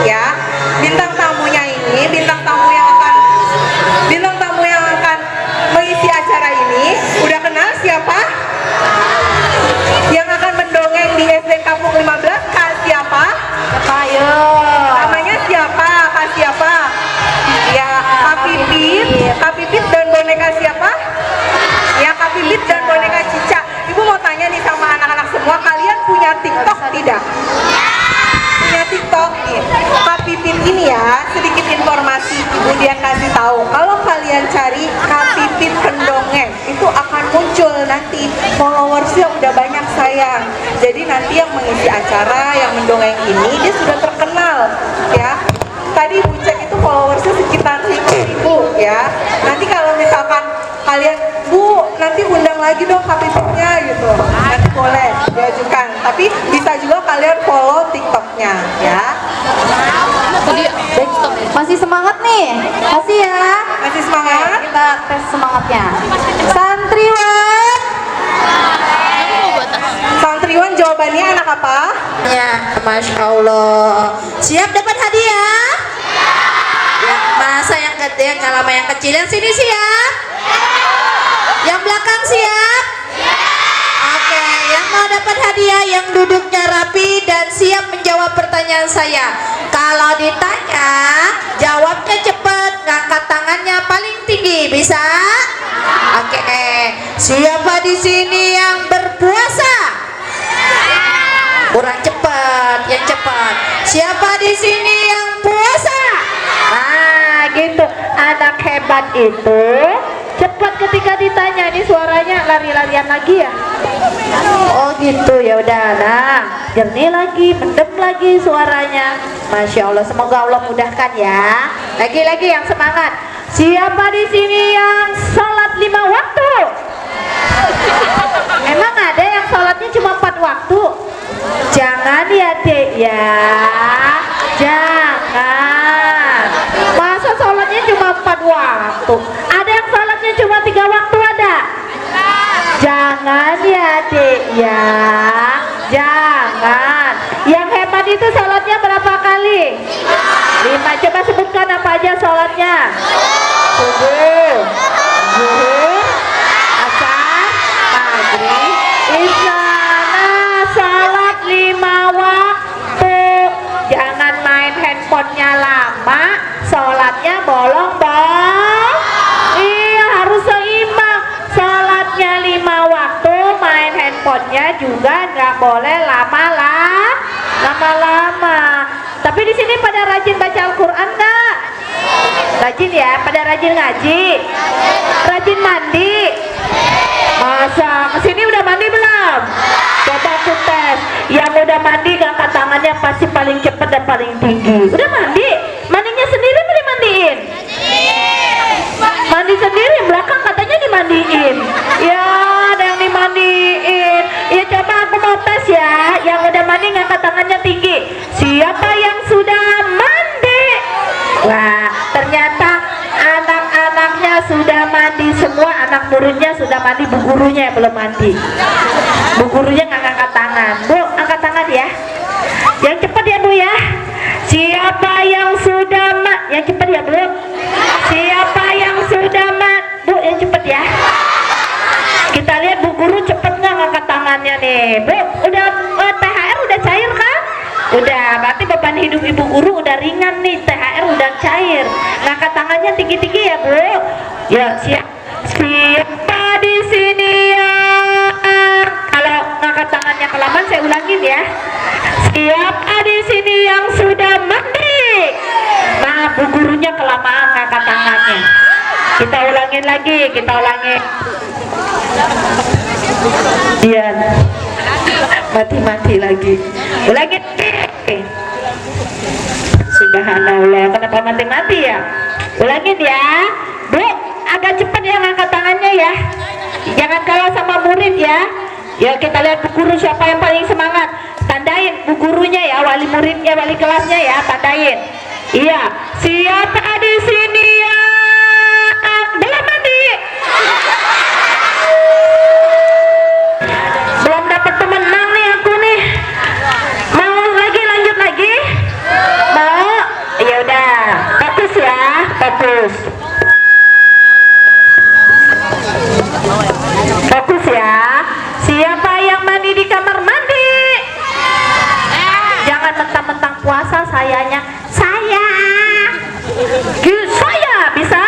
ya. Bintang tamu yang akan mengisi acara ini, udah kenal siapa? Yang akan mendongeng di SD Kampung 15, Kak siapa? Ayo. Namanya siapa? Kak siapa? Ya, Kak Pipit dan boneka siapa? Ya, Kak Pipit dan boneka Cica. Ibu mau tanya nih sama anak-anak semua, kalian punya TikTok tidak? Punya TikTok nih. Kak Pipit ini ya, sedikit informasi Ibu dia kasih tahu. Kalau kalian cari Kak Pipit pendongeng, itu akan muncul nanti followersnya udah banyak sayang. Jadi nanti yang mengisi acara, yang mendongeng ini dia sudah terkenal ya. Tadi Ibu cek itu followersnya sekitar 5.000 ya. Nanti kalau misalkan kalian, Bu, nanti undang lagi dong Kak Pipitnya gitu, nanti boleh diajukan. Tapi bisa juga kalian follow TikToknya ya. Masih semangat nih? Masih ya? Masih semangat? Kita tes semangatnya. Santriwan. Santriwan jawabannya anak apa? Ya, Masya Allah. Siap dapat hadiah? Yang masa yang gede kalau sama yang kecil, yang sini siap? Yang belakang siap? Oke, yang mau dapat hadiah yang duduknya rapi dan siap menjawab pertanyaan saya. Kalau ditanya, jawabnya cepat, ngangkat tangannya paling tinggi, bisa? Oke, siapa di sini yang berpuasa? Kurang cepat, yang cepat. Siapa di sini yang puasa? Nah, gitu. Anak hebat itu cepat ketika ditanya. Ini suaranya lari-larian lagi ya? Oh gitu, ya udah. Nah, jernih lagi, mendem lagi suaranya. Masya Allah, semoga Allah mudahkan ya. Lagi-lagi yang semangat. Siapa di sini yang sholat 5 waktu? Emang ada yang sholatnya cuma 4 waktu? Jangan ya dek ya, jangan. Masa sholatnya cuma 4 waktu? Ada yang sholatnya cuma 3 waktu ada? Jangan ya dek ya, jangan. Yang hebat itu sholatnya berapa kali? 5. Coba sebutkan apa aja sholatnya. Subuh, zuhur, asar, maghrib, isya. Nah, sholat 5 waktu. Jangan main handphonenya lama, sholatnya bolong-bolong. Iya, harus seimbang. Sholatnya 5 waktu, main handphonenya juga nggak boleh lama-lama. Tapi di sini pada rajin baca Al-Quran nggak? Rajin ya, pada rajin ngaji, rajin mandi. Masa kesini udah mandi belum? Coba aku tes. Yang udah mandi angkat tangannya pasti paling cepat dan paling tinggi. Udah mandi? Mandinya sendiri apa dimandiin? Mandi sendiri, belakang katanya dimandiin. Ya, ada yang dimandiin. Ya coba aku mau tes ya. Yang udah mandi ngangkat tangannya tinggi. Siapa yang sudah mandi? Wah, ternyata anak-anaknya sudah mandi semua. Anak muridnya sudah mandi, bu gurunya yang belum mandi. Bu gurunya nggak ngangkat tangan. Bu, angkat tangan ya. Yang cepat ya Bu ya. Siapa yang sudah yang cepat ya Bu. Siapa yang sudah Bu, yang cepat ya. Kita lihat bu guru cepet nggak ngangkat tangannya nih. Bu, udah THR udah cair kan? Udah, berarti beban hidup ibu guru udah ringan nih. THR udah cair. Ngangkat tangannya tinggi-tinggi ya Bu. Ya siap. Siapa di sini ya? Kalau ngangkat tangannya kelamaan saya ulangin ya. Siapa di sini yang sudah mandi? Nah, bu gurunya kelamaan ngangkat tangannya. Kita ulangin lagi, kita ulangin. Iya, mati-mati lagi. Ulangin. Subhanallah, kenapa mati-mati ya? Ulangin ya. Bu, agak cepat ya ngangkat tangannya ya. Jangan kalah sama murid ya. Ya, kita lihat bu guru siapa yang paling semangat. Tandain bu gurunya ya, wali muridnya, wali kelasnya ya, tandain. Iya, siapa di sini ya? Belum mandi. Belum dapat pemenang nih aku nih. Mau lagi, lanjut lagi? Mau? fokus. Fokus ya. Siapa yang mandi di kamar mandi? Jangan mentang-mentang puasa sayanya. Saya. Saya bisa?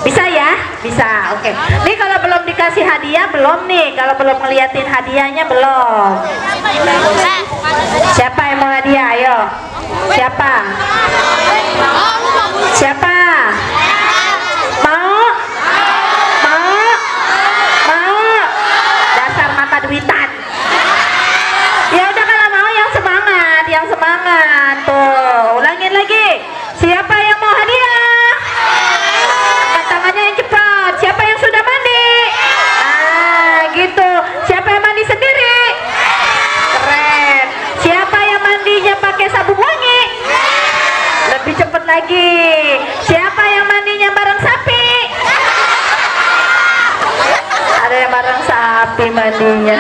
Bisa ya? Bisa. Oke. Nih kalau belum dikasih hadiah belum nih. Kalau belum ngeliatin hadiahnya belum. Siapa yang mau hadiah? Ayo. Siapa? Siapa? Mau? Mau? Mau? Dasar mata duitan. Ya udah kalau mau yang semangat, yang semangat. Tuh, ulangin lagi. Siapa yang mau hadiah? Angkat tangannya yang cepat. Siapa yang sudah mandi? Ah, gitu. Siapa yang mandi sendiri? Keren. Siapa yang mandinya pakai sabun wangi? Lebih cepat lagi. Siapa yang mandinya bareng sapi? Ada yang bareng sapi mandinya.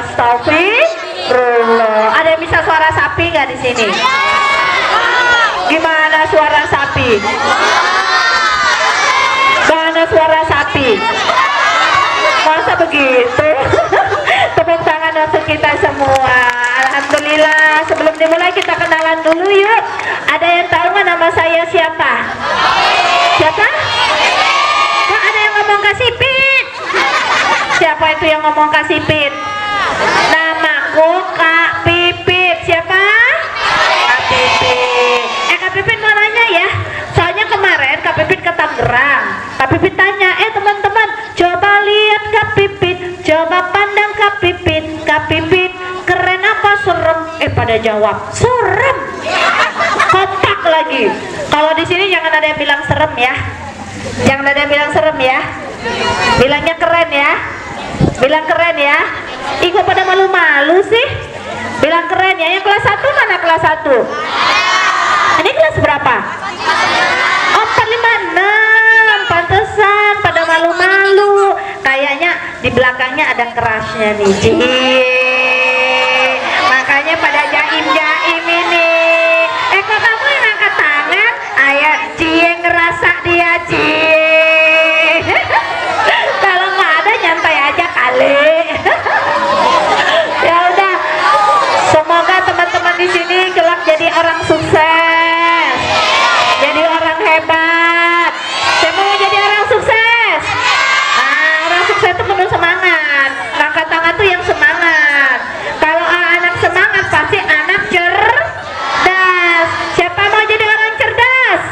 Astagfirullah. Ada yang bisa suara sapi nggak di sini? Gimana suara sapi? Gimana suara sapi? Masa begitu? Tepuk tangan untuk kita semua. Alhamdulillah. Sebelum dimulai kita kenalan dulu yuk. Ada yang tahu nggak nama saya siapa? Siapa? Kok ada yang ngomong kasih Pit? Siapa itu yang ngomong kasih Pit? Namaku Kak Pipit. Siapa? Kak Pipit. Kak Pipit mau nanya ya. Soalnya kemarin Kak Pipit ke Tangerang. Kak Pipit tanya, teman-teman, coba lihat Kak Pipit, coba pandang Kak Pipit. Kak Pipit keren apa serem? Pada jawab serem. Kotak lagi. Kalau di sini jangan ada yang bilang serem ya. Jangan ada yang bilang serem ya. Bilangnya keren ya. Bilang keren ya. Ih, kok pada malu-malu sih? Bilang keren ya. Yang kelas 1 mana kelas 1? Ini kelas berapa? Oh, 456. Pantesan pada malu-malu. Kayaknya di belakangnya ada kerasnya nih. Makanya pada jaim-jaim ini. Kok kamu yang angkat tangan? Ayo, Cie ngerasa dia, Cie. Kalau nggak ada nyantai aja kali. Ya udah. Semoga teman-teman di sini kelak jadi orang sukses. Jadi orang hebat. Saya mau jadi orang sukses. Orang sukses itu penuh semangat. Angkat tangan tuh yang semangat. Kalau anak semangat pasti anak cerdas. Siapa mau jadi orang cerdas?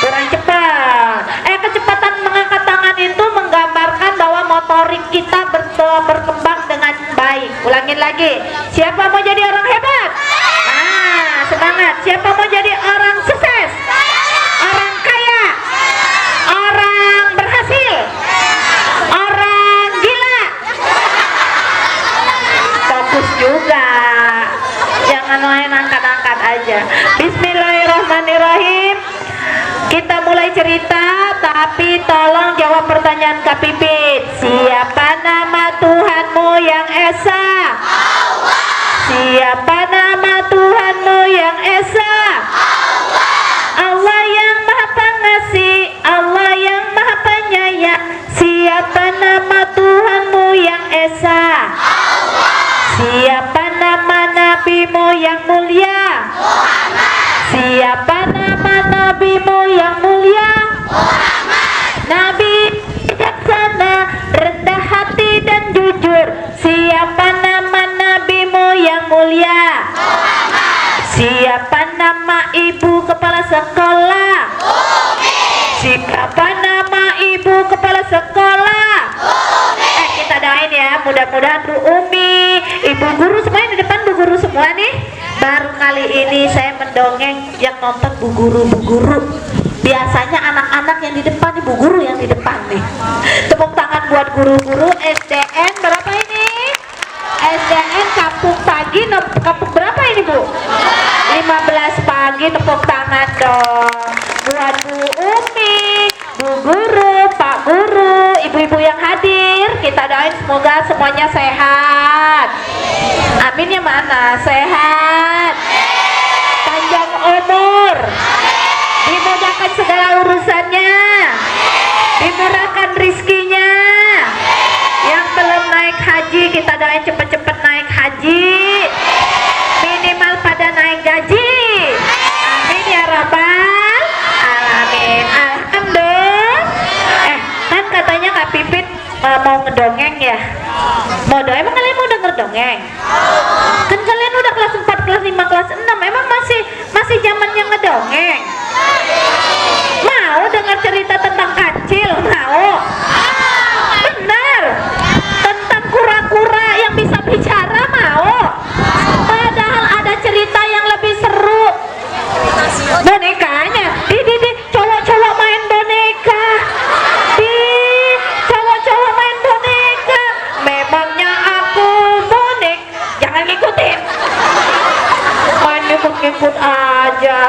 Kurang cepat. Kecepatan mengangkat tangan itu menggambarkan bahwa motorik kita berkembang dengan baik. Ulangin lagi. Siapa mau jadi orang hebat? Semangat. Siapa mau jadi orang sukses? Orang kaya? Orang berhasil? Orang gila? Fokus juga. Jangan main angkat-angkat aja. Bismillahirrahmanirrahim. Kita mulai cerita, tapi tolong jawab pertanyaan Kak Pipit. Siapa nama Tuhanmu yang Esa? Allah. Siapa nama Tuhanmu yang Esa? Allah. Allah yang Maha Pengasih, Allah yang Maha Penyayang. Siapa nama Tuhanmu yang Esa? Allah. Siapa nama Nabimu yang mulia? Muhammad. Siapa nama Nabimu yang mulia? Muhammad. Nabi bijaksana, rendah hati dan jujur. Siapa nama Nabimu yang mulia? Muhammad. Siapa nama ibu kepala sekolah? Umi. Siapa nama ibu kepala sekolah? Umi. Kita doain ya, mudah-mudahan Bu Umi, Ibu guru semuanya di depan, Bu guru semua nih. Baru kali ini saya mendongeng yang nonton Bu guru. Biasanya anak-anak yang di depan nih, Bu guru yang di depan nih. Tepuk tangan buat guru-guru SDN berapa ini? SDN Kampung Pagi, kampung berapa ini Bu? 15 pagi, tepuk tangan dong. Buat Bu Umi, Bu guru, Pak guru, ibu-ibu yang hadir, kita doain semoga semuanya sehat. Amin ya mana? Sehat, panjang umur, dimudahkan segala kita doain cepet-cepet naik haji, minimal pada naik gaji. Amin ya rabbal alamin. Alhamdulillah. Kan katanya Kak Pipit mau ngedongeng ya. Mau dongeng, emang kalian mau denger dongeng? Kan kalian udah kelas 4, kelas 5, kelas 6, emang masih zamannya ngedongeng? Mau dengar cerita tentang kancil? Mau? Benar. Tentang kura-kura yang bisa bicara? Mau? Padahal ada cerita yang lebih seru. Bonekanya, di cowok-cowok main boneka, cowok-cowok main boneka. Memangnya aku bonek? Jangan ngikutin. Main ngikut-ngikut aja.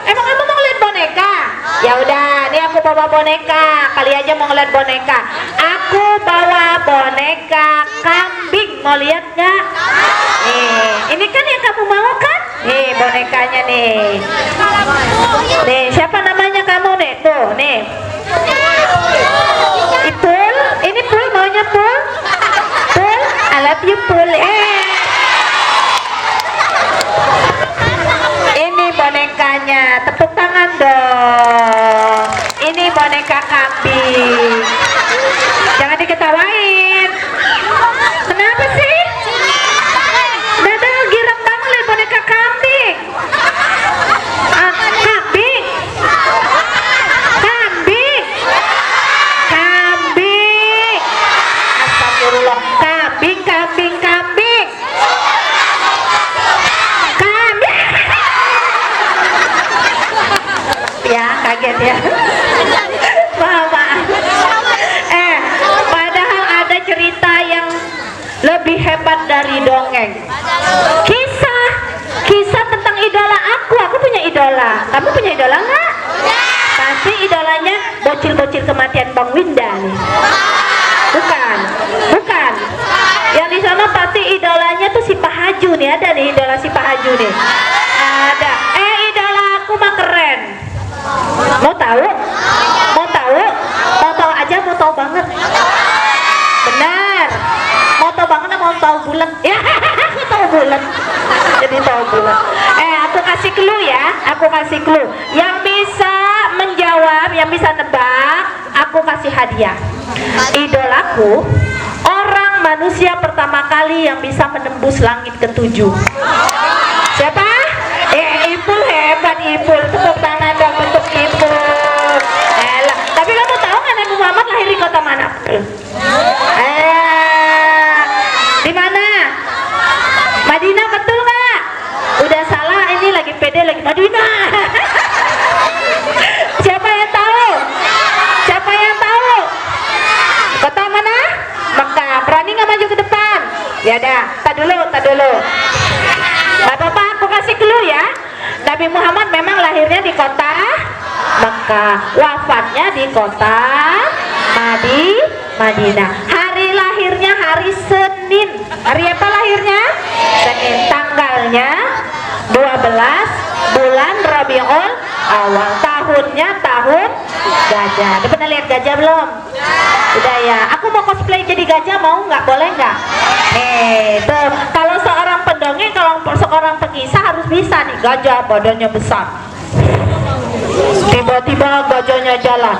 Emang kamu mau lihat boneka? Ya udah, nih aku bawa boneka. Kali aja mau ngeliat boneka. Aku bawa boneka kambing. Mau lihat nggak? Nih, ini kan yang kamu mau kan? Nih bonekanya nih. Nih, siapa namanya kamu nih? Tuh, nih. Ipul, ini Pul, maunya Pul? Pul, I love you Pul. Ini bonekanya, tepuk tangan dong. Ini boneka kambing. Jangan diketawain. Kenapa sih? Dada girang banget lihat boneka kambing. Kambing. Kambing. Kambing. Astagfirullah. Kambing, kambing, kambing. Kambing. Ya, kaget ya. Maaf. Padahal ada cerita yang lebih hebat dari dongeng. Kisah tentang idola aku. Aku punya idola. Kamu punya idola nggak? Pasti idolanya bocil-bocil kematian Bang Winda nih. Bukan. Yang di sana pasti idolanya tuh si Pak Haju nih. Ada nih idola si Pak Haju nih. Ada. Idola aku mah keren. Mau tahu? Mau tahu? Mau tahu aja, mau tahu banget. Benar. Mau tahu banget, mau tahu bulat. Ya, aku tahu bulat. Jadi tahu bulat. Aku kasih clue ya. Aku kasih clue. Yang bisa menjawab, yang bisa nebak, aku kasih hadiah. Idolaku, orang manusia pertama kali yang bisa menembus langit ketujuh. Siapa? Ipul, hebat Ipul. Tepuk tangan dong untuk Ipul. Tapi kamu tahu nggak Nabi Muhammad lahir di kota mana? Di mana? Madinah, betul nggak? Udah salah, ini lagi pede lagi Madinah. Siapa yang tahu? Siapa yang tahu? Kota mana? Mekah. Berani nggak maju ke depan? Ya dah, tak dulu. Gak apa-apa, aku kasih clue ya. Nabi Muhammad memang lahirnya di kota Mekah, wafatnya di kota Madinah. Hari lahirnya hari Senin. Hari apa lahirnya? Senin. Tanggalnya 12 bulan Rabiul Awal. Tahunnya tahun gajah. Udah pernah lihat gajah belum? Udah ya. Aku mau cosplay jadi gajah, mau nggak? Boleh nggak? Nih, tuh. Kalau seorang pendongeng, kalau seorang pekisah harus bisa nih. Gajah badannya besar. Tiba-tiba gajahnya jalan.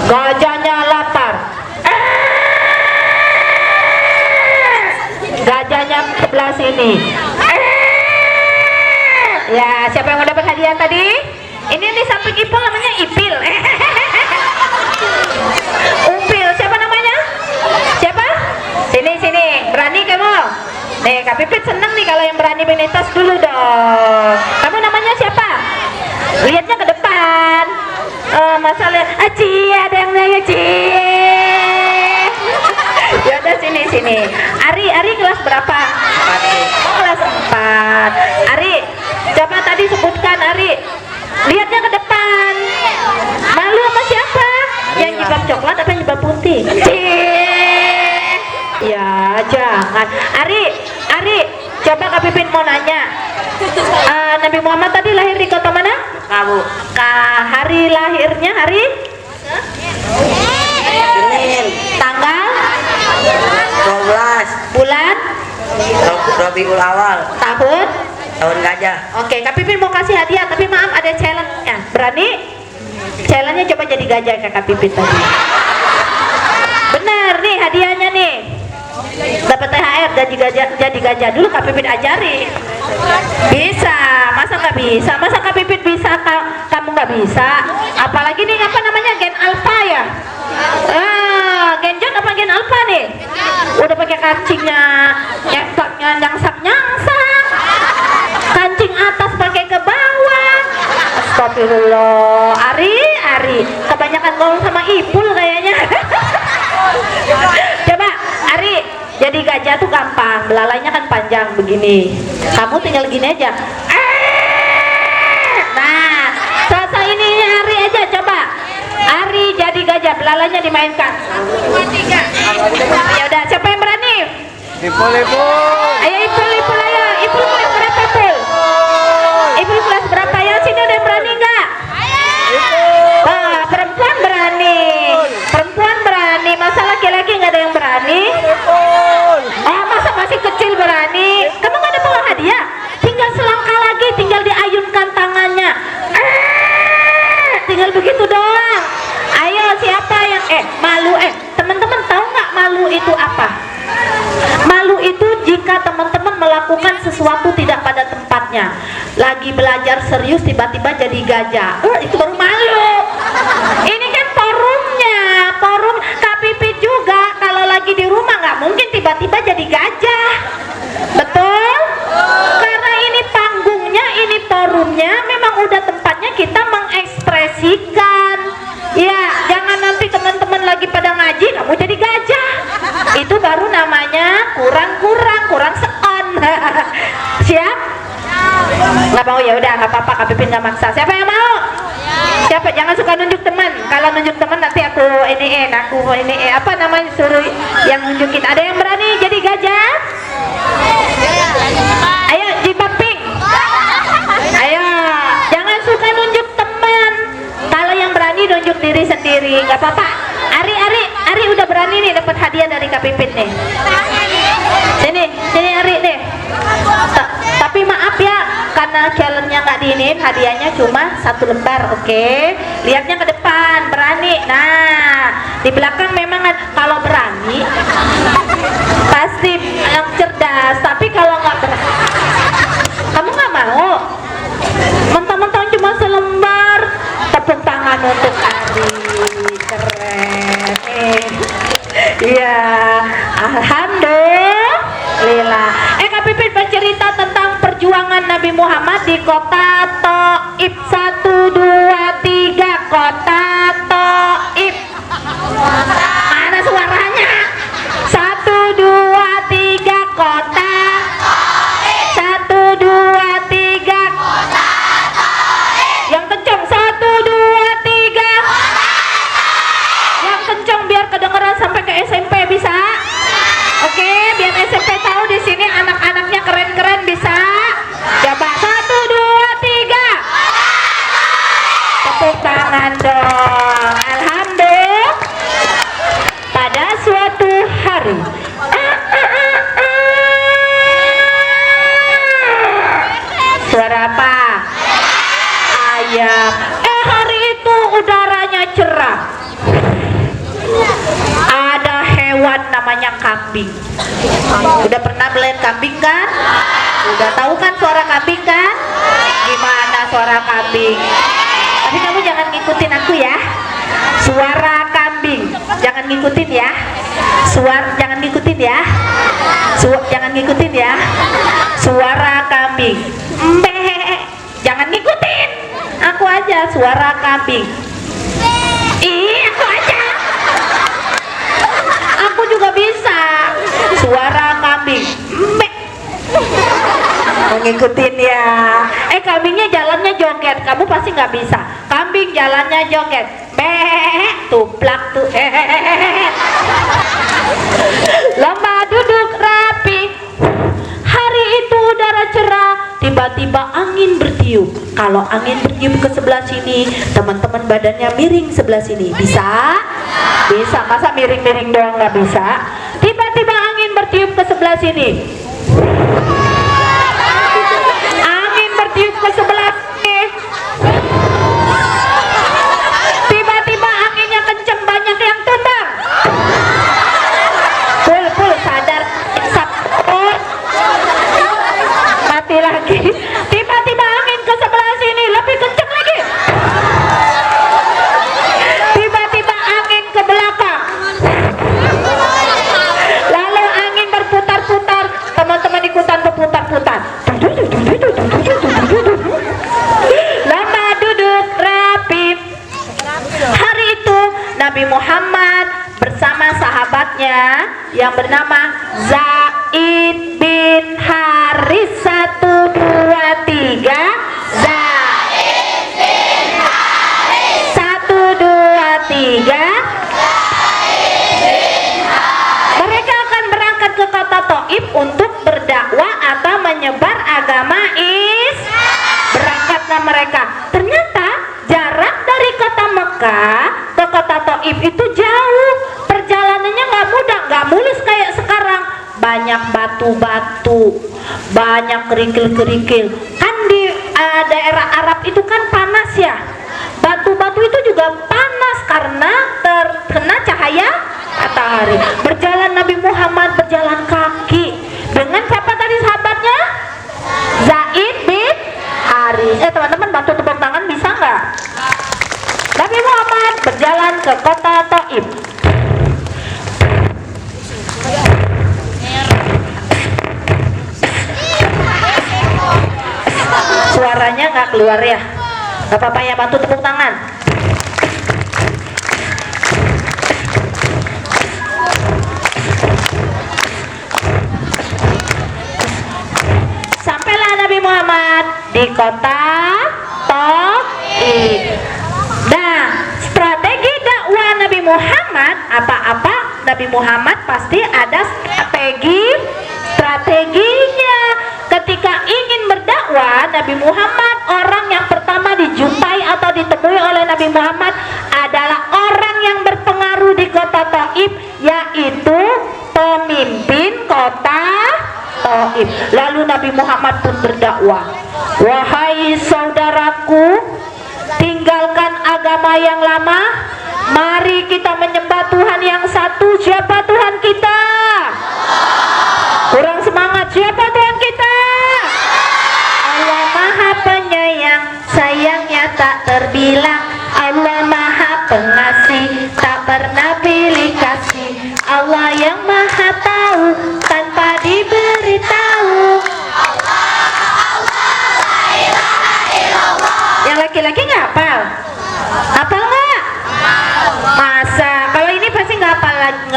Gajahnya lapar. Gajahnya sebelah sini. Ya, siapa yang mau dapat hadiah tadi? Ini nih samping Ipul namanya Ipil. Upil, siapa namanya? Siapa? Sini. Berani kamu? Nih, Kak Pipit seneng nih kalau yang berani benitas dulu dong. Kamu namanya siapa? Lihatnya ke depan. Masalah Cie, ada yang nanya Cie. Ya udah sini. Ari kelas berapa? Kelas 4. Ari, coba tadi sebutkan Ari. Lihatnya ke depan. Malu sama siapa? Yang jilbab coklat apa yang jilbab putih? Ya jangan. Ari, coba Kak Pipin mau nanya. Nabi Muhammad tadi lahir di kota mana? Kamu. Hari lahirnya hari? Senin. Tanggal? Rabiul Awal, tahun. tahun gajah. Oke, Kak Pipin mau kasih hadiah, tapi maaf ada challenge-nya. Berani? Challenge-nya coba jadi gajah kayak Kak Pipin tadi. Bener nih hadiahnya nih. Dapat THR jadi gajah dulu Kak Pipin ajari. Bisa, masa nggak bisa? Masa Kak Pipin bisa, kamu nggak bisa? Apalagi nih apa namanya gen alpha ya? Gen John apa gen alpha nih? Udah pakai kancingnya, nyangsak, kancing atas pakai ke bawah. Astagfirullah. Ari, kebanyakan ngomong sama Ipul kayaknya. Coba Ari, jadi gajah tuh gampang, belalainya kan panjang begini. Kamu tinggal gini aja. Nah, selesai ini Ari aja coba. Ari jadi gajah, belalainya dimainkan. 1, 2, 3. Ya udah, siapa yang berani? Ipul. Ayo Ipul ayo. Ipul kelas berapa Ipul? Ipul kelas berapa ya? Sini ada yang berani nggak? Perempuan berani. Masa laki-laki nggak ada yang berani? Masa masih kecil berani? Kamu nggak ada bawa hadiah? Tinggal selangkah lagi, tinggal diayunkan tangannya. Tinggal begitu doang. Ayo siapa yang malu? Teman-teman tahu nggak malu itu apa? Malu itu jika teman-teman melakukan sesuatu tidak pada tempatnya. Lagi belajar serius tiba-tiba jadi gajah. Itu baru malu. Ini kan forum Kak Pipit juga kalau lagi di rumah nggak mungkin tiba-tiba jadi gajah. Betul? Karena ini panggungnya, ini forumnya memang udah tempatnya kita mengekspresikan. Ya, jangan nanti teman-teman lagi pada ngaji kamu jadi gajah. Itu baru namanya kurang seon. Siap? Nggak mau ya udah nggak apa-apa, Kak Pipin nggak maksa. Siapa yang mau? Siapa? Jangan suka nunjuk teman. Kalau nunjuk teman nanti aku apa namanya suruh yang nunjukin. Ada yang berani jadi gajah? Ayo jipaping. Ayo, jangan suka nunjuk teman. Kalau yang berani nunjuk diri sendiri, nggak apa-apa. Ari udah berani nih dapat hadiah dari Kak Pipin nih. Sini Ari nih. Tapi maaf ya, karena challenge-nya nggak diinin, hadiahnya cuma 1 lembar, oke? Lihatnya ke depan, berani. Nah, di belakang memang kalau berani pasti yang cerdas. Tapi kalau nggak berani, kamu nggak mau? Mentang-mentang cuma selembar. Tepuk tangan untuk Ari, keren. Iya, alhamdulillah. Kak Pipin bercerita tentang perjuangan Nabi Muhammad di kota Thaif. 1, 2, 3. Kota Thaif. Mana suaranya? 1, 2, 3. Kota Thaif. 1, 2, 3. Kota Thaif. Yang kencang 1, 2, 3. Yang kencang biar kedengeran sampai ke SMP bisa? Oke, biar SMP tahu di sini anak-anaknya keren-keren bisa. Coba 1, 2, 3. Tepuk tangan dong. Alhamdulillah. Pada suatu hari suara apa? Ayam. Hari itu udaranya cerah. Ada hewan namanya kambing. Udah pernah melihat kambing kan? Udah tahu kan suara kambing kan? Gimana suara kambing? Tapi kamu jangan ngikutin aku ya. Suara kambing jangan ngikutin ya. Jangan ngikutin ya. Jangan ngikutin ya. Suara kambing. Jangan ngikutin. Aku aja suara kambing. Aku aja. Aku juga bisa suara kambing. Mau ngikutin ya. Kambingnya jalannya joget, kamu pasti nggak bisa. Kambing jalannya joget, tuplak tuh. Lomba duduk rapi. Hari itu udara cerah. Tiba-tiba angin bertiup. Kalau angin bertiup ke sebelah sini, teman-teman badannya miring sebelah sini. Bisa? Bisa. Masa miring-miring doang nggak bisa? Tiba-tiba angin bertiup ke sebelah sini. Angin bertiup ke sebelah sini. Tiba-tiba anginnya kenceng, banyak yang tumbang. Pul sadar. Oh. Mati lagi. Tiba-tiba angin ke sebelah sini lebih kenceng lagi. Tiba-tiba angin ke belakang. Lalu angin berputar-putar. Teman-teman ikutan berputar-putar. Lama duduk rapi. Hari itu Nabi Muhammad bersama sahabatnya yang bernama Zaid bin Haris. 1, 2, 3. Zaid bin Haris. 1, 2, 3. Mereka akan berangkat ke kota Taif untuk berdakwah atau menyebar agama Berangkatlah mereka. Ternyata jarak dari kota Mekah ke kota Taif itu jauh. Perjalanannya nggak mudah, nggak mulus kayak sekarang. Banyak batu-batu, banyak kerikil-kerikil. Kan di daerah Arab itu kan panas ya. Batu-batu itu juga panas karena terkena cahaya matahari. Berjalan Nabi Muhammad berjalan kaki dengan siapa tadi sahabatnya? Zaid bin Haris. Teman-teman bantu tepuk tangan bisa nggak? Nabi Muhammad berjalan ke kota Taif. Suaranya nggak keluar ya? Gak apa-apa ya, bantu tepuk tangan. Sampailah Nabi Muhammad di kota Taif. Nah, strategi dakwah Nabi Muhammad, apa-apa Nabi Muhammad pasti ada strateginya. Ketika ingin berdakwah, Nabi Muhammad, orang yang pertama dijumpai atau ditemui oleh Nabi Muhammad adalah orang yang berpengaruh di kota Taif, yaitu pemimpin kota Taif. Lalu Nabi Muhammad pun berdakwah, wahai saudaraku, tinggalkan agama yang lama, mari kita menyembah Tuhan yang satu. Siapa Tuhan kita? Kurang semangat. Siapa Tuhan kita? Allah Maha Penyayang, sayangnya tak terbilang. Allah Maha Pengasih, tak pernah pilih kasih. Allah yang Maha Tahu tanpa diberitahu. Yang laki-laki nggak hafal? Hafal nggak? Masa? Kalau ini pasti nggak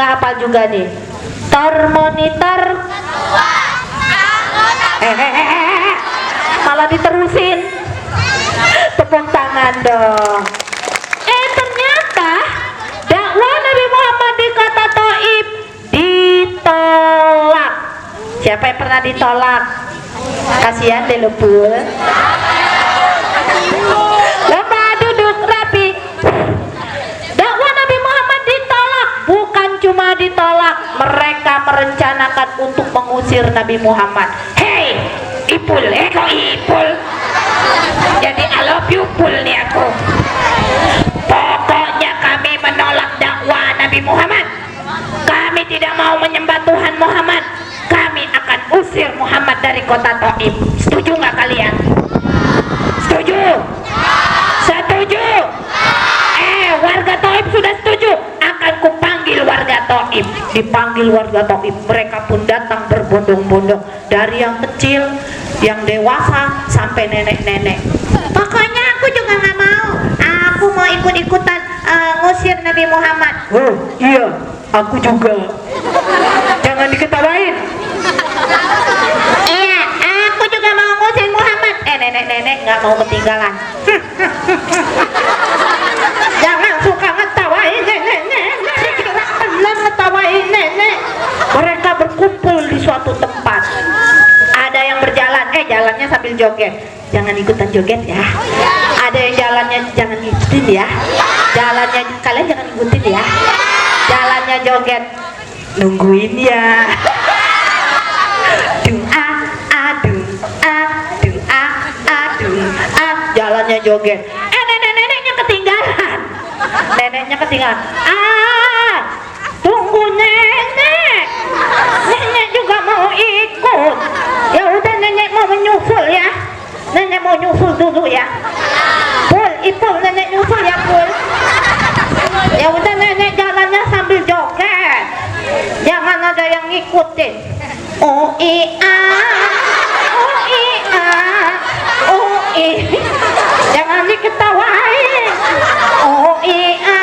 hafal juga nih. Monitor. Malah diterusin. Tepuk tangan dong. Ternyata dakwah Nabi Muhammad di kota Taif ditolak. Siapa yang pernah ditolak? Kasihan deh Lepul. Lama duduk rapi. Dakwah Nabi Muhammad ditolak. Bukan cuma ditolak, mereka merencanakan untuk mengusir Nabi Muhammad. Hei, Ipul, kok Ipul? Jadi I love you Pul nih aku. Pokoknya kami menolak dakwah Nabi Muhammad. Kami tidak mau menyembah Tuhan Muhammad. Kami akan usir Muhammad dari kota Taif. Setuju nggak kalian? Setuju? Setuju? Warga Taif sudah setuju. Akan kupanggil warga Taif. Dipanggil warga Taif, mereka pun datang berbondong-bondong, dari yang kecil, yang dewasa, sampai nenek-nenek. Pokoknya aku juga nggak mau. Aku mau ikut-ikutan ngusir Nabi Muhammad. Oh iya, aku juga. Jangan diketawain. Iya, aku juga mau ngusir Muhammad. Nenek-nenek nggak mau ketinggalan. Jangan suka ngetawain nenek-nenek. Ngetawain nenek. Mereka berkumpul di suatu tempat. Ada yang berjalan, jalannya sambil joget. Jangan ikutan joget ya. Ada yang jalannya jangan ikutin ya. Jalannya kalian jangan ikutin ya. Jalannya joget. Nungguin ya. Dung joget. Neneknya ketinggalan. Neneknya ketinggalan. Tunggu nenek. Nenek juga mau ikut. Ya udah, nenek mau menyusul ya. Nenek mau nyusul dulu ya. Pul, Ipul, nenek nyusul ya Pul. Ya udah, nenek jalannya sambil joget. Jangan ada yang ngikutin. Oh iya, oh iya, oh iya. Jangan diketawain. Oh iya,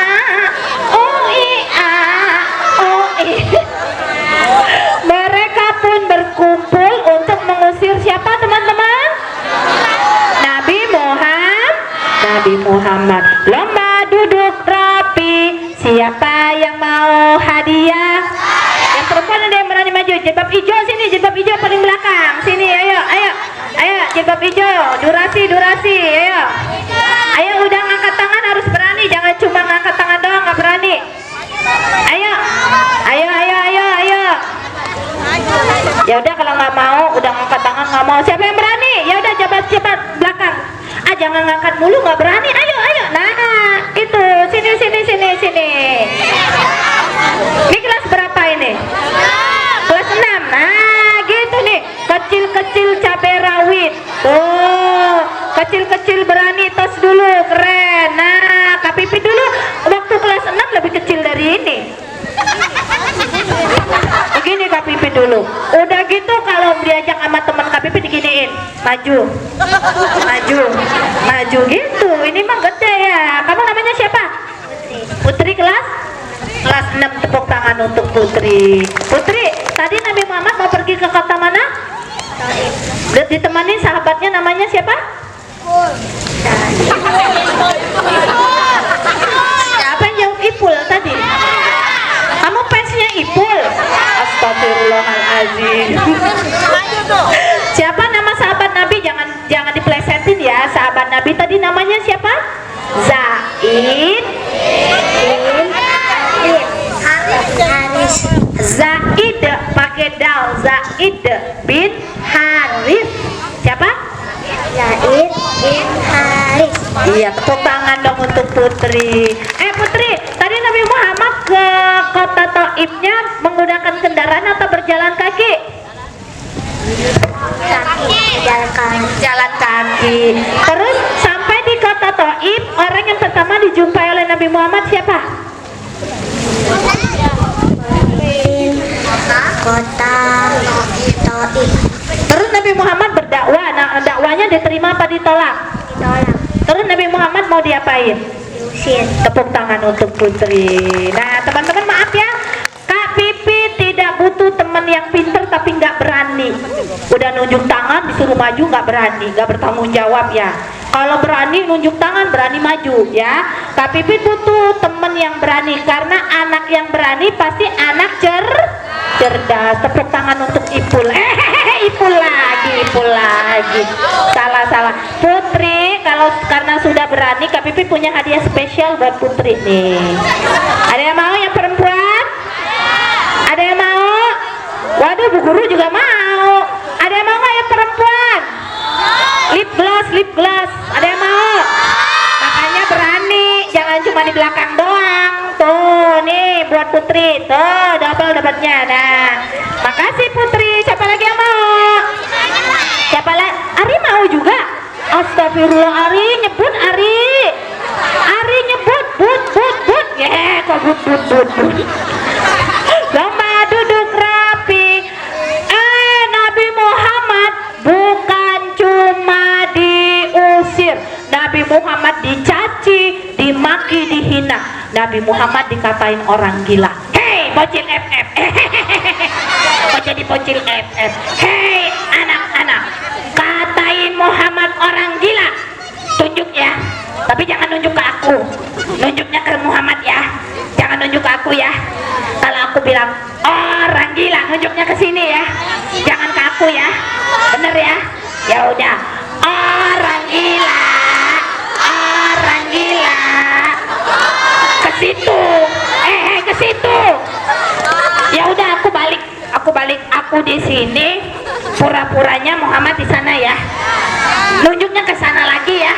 oh iya, oh iya. Mereka pun berkumpul untuk mengusir siapa teman-teman? Nabi Muhammad. Lomba duduk rapi. Siapa yang mau hadiah? Yang perempuan ada yang berani maju. Jilbab hijau sini, jilbab hijau paling belakang. Sini, ayo, ayo, ayo, jilbab hijau. Durasi, ayo. Ayo, udah ngangkat tangan harus berani. Jangan cuma ngangkat tangan doang nggak berani. Ayo, ayo, ayo, ayo, ayo. Ya udah, kalau nggak mau, udah ngangkat tangan nggak mau. Siapa yang berani? Ya udah, cepat belakang. Jangan ngangkat mulu, nggak berani. Ayo, ayo. Nah, itu sini. Ini kelas berapa ini? Kelas 6. Nah, gitu nih. Kecil cabai rawit. Tuh, kecil berani tos dulu, keren. Nah, Kak Pipi dulu waktu kelas 6 lebih kecil dari ini. Begini Kak Pipi dulu. Udah gitu kalau diajak sama teman Kak Pipi diginiin, maju gitu. Ini mah gede ya. Kamu namanya siapa? Putri kelas 6. Tepuk tangan untuk Putri. Putri, tadi Nabi Muhammad mau pergi ke kota mana? Ditemani sahabatnya, namanya siapa? Siapa yang jawab Ipul tadi? Kamu fansnya Ipul? Astagfirullahaladzim. Siapa nama sahabat Nabi? Jangan diplesetin ya. Sahabat Nabi tadi namanya siapa? Zaid pakai dal. Zaid bin Haris. Siapa? Zaid bin Haris. Iya, tepuk tangan dong untuk Putri. Putri, tadi Nabi Muhammad ke kota Taifnya menggunakan kendaraan atau berjalan kaki? Jalan kaki. Terus sampai di kota Taif, orang yang pertama dijumpai oleh Nabi Muhammad siapa? Kota Taif. Terus Nabi Muhammad berdakwah. Nah, dakwanya diterima apa ditolak? Ditolak. Terus Nabi Muhammad mau diapain? Diusir. Tepuk tangan untuk Putri. Nah, teman-teman maaf ya, Kak Pipi tidak butuh teman yang pinter tapi nggak berani. Udah nunjuk tangan disuruh maju nggak berani, nggak bertanggung jawab ya. Kalau berani nunjuk tangan, berani maju ya. Kak Pipi butuh teman yang berani, karena anak yang berani pasti anak cerdas. Tepuk tangan untuk Ipul. Ipul lagi. Salah. Putri, karena sudah berani, Kak Pipi punya hadiah spesial buat Putri nih. Ada yang mau yang perempuan? Ada yang mau? Waduh, Bu Guru juga mau. Ada yang mau nggak yang perempuan? Lip gloss. Ada yang mau? Makanya berani, jangan cuma di belakang doang. Tuh, nih buat Putri. Tuh, double dapatnya. Nah, makasih Putri. Siapa lagi yang mau? Siapa lagi? Ari mau juga? Astagfirullah, Ari nyebut Ari nyebut but. Kok but. Lomba duduk rapi. Nabi Muhammad bukan cuma diusir, Nabi Muhammad dicaci, dimaki, dihina. Nabi Muhammad dikatain orang gila. Hei bocil FF. Kok jadi bocil FF? Hei anak-anak, katain Muhammad orang gila. Tunjuk ya, tapi jangan nunjuk ke aku. Nunjuknya ke Muhammad ya. Jangan nunjuk ke aku ya. Kalau aku bilang orang gila, nunjuknya ke sini ya. Jangan ke aku ya. Bener ya? Ya udah. Orang gila. Ke situ. Ke situ. Ya udah, aku balik. Aku di sini. Pura-puranya Muhammad di sana ya. Nunjuknya ke sana lagi ya.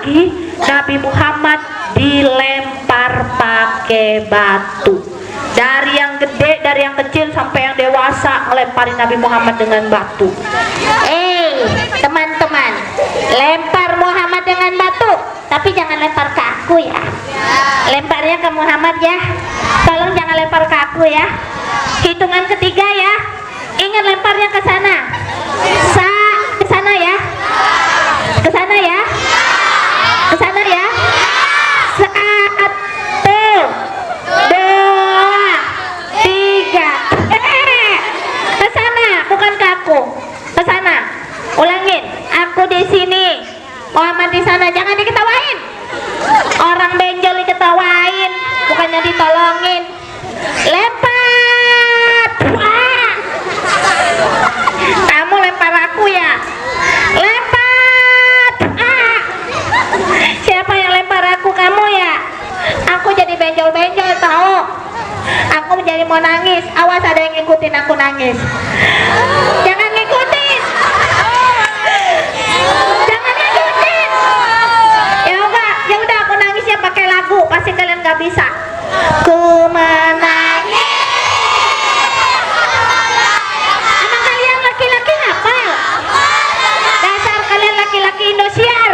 lagi Nabi Muhammad dilempar pakai batu. Dari yang gede, dari yang kecil sampai yang dewasa ngelemparin Nabi Muhammad dengan batu. Teman-teman, lempar Muhammad dengan batu, tapi jangan lempar ke aku ya. Lemparnya ke Muhammad ya. Tolong jangan lempar ke aku ya. Hitungan ketiga ya. Ingat lemparnya ke sana. Ke sana ya. Ke sana ya. Ke sana ya. 1, 2, 3. Ke sana, bukan ke aku. Ke sana. Ulangin. Aku di sini. Muhammad di sana. Jangan diketawain. Orang benjol diketawain, bukannya ditolongin. Lempar. Wah. Kamu lempar aku ya. Lempar. Siapa yang lempar aku? Kamu ya. Aku jadi benjol-benjol tahu. Aku menjadi mau nangis. Awas ada yang ngikutin aku nangis. Jangan ngikutin. Jangan ngikutin. Ya udah aku nangisnya pakai lagu. Pasti kalian nggak bisa. Ku menangis. Emang kalian laki-laki hafal? Dasar kalian laki-laki Indosiar.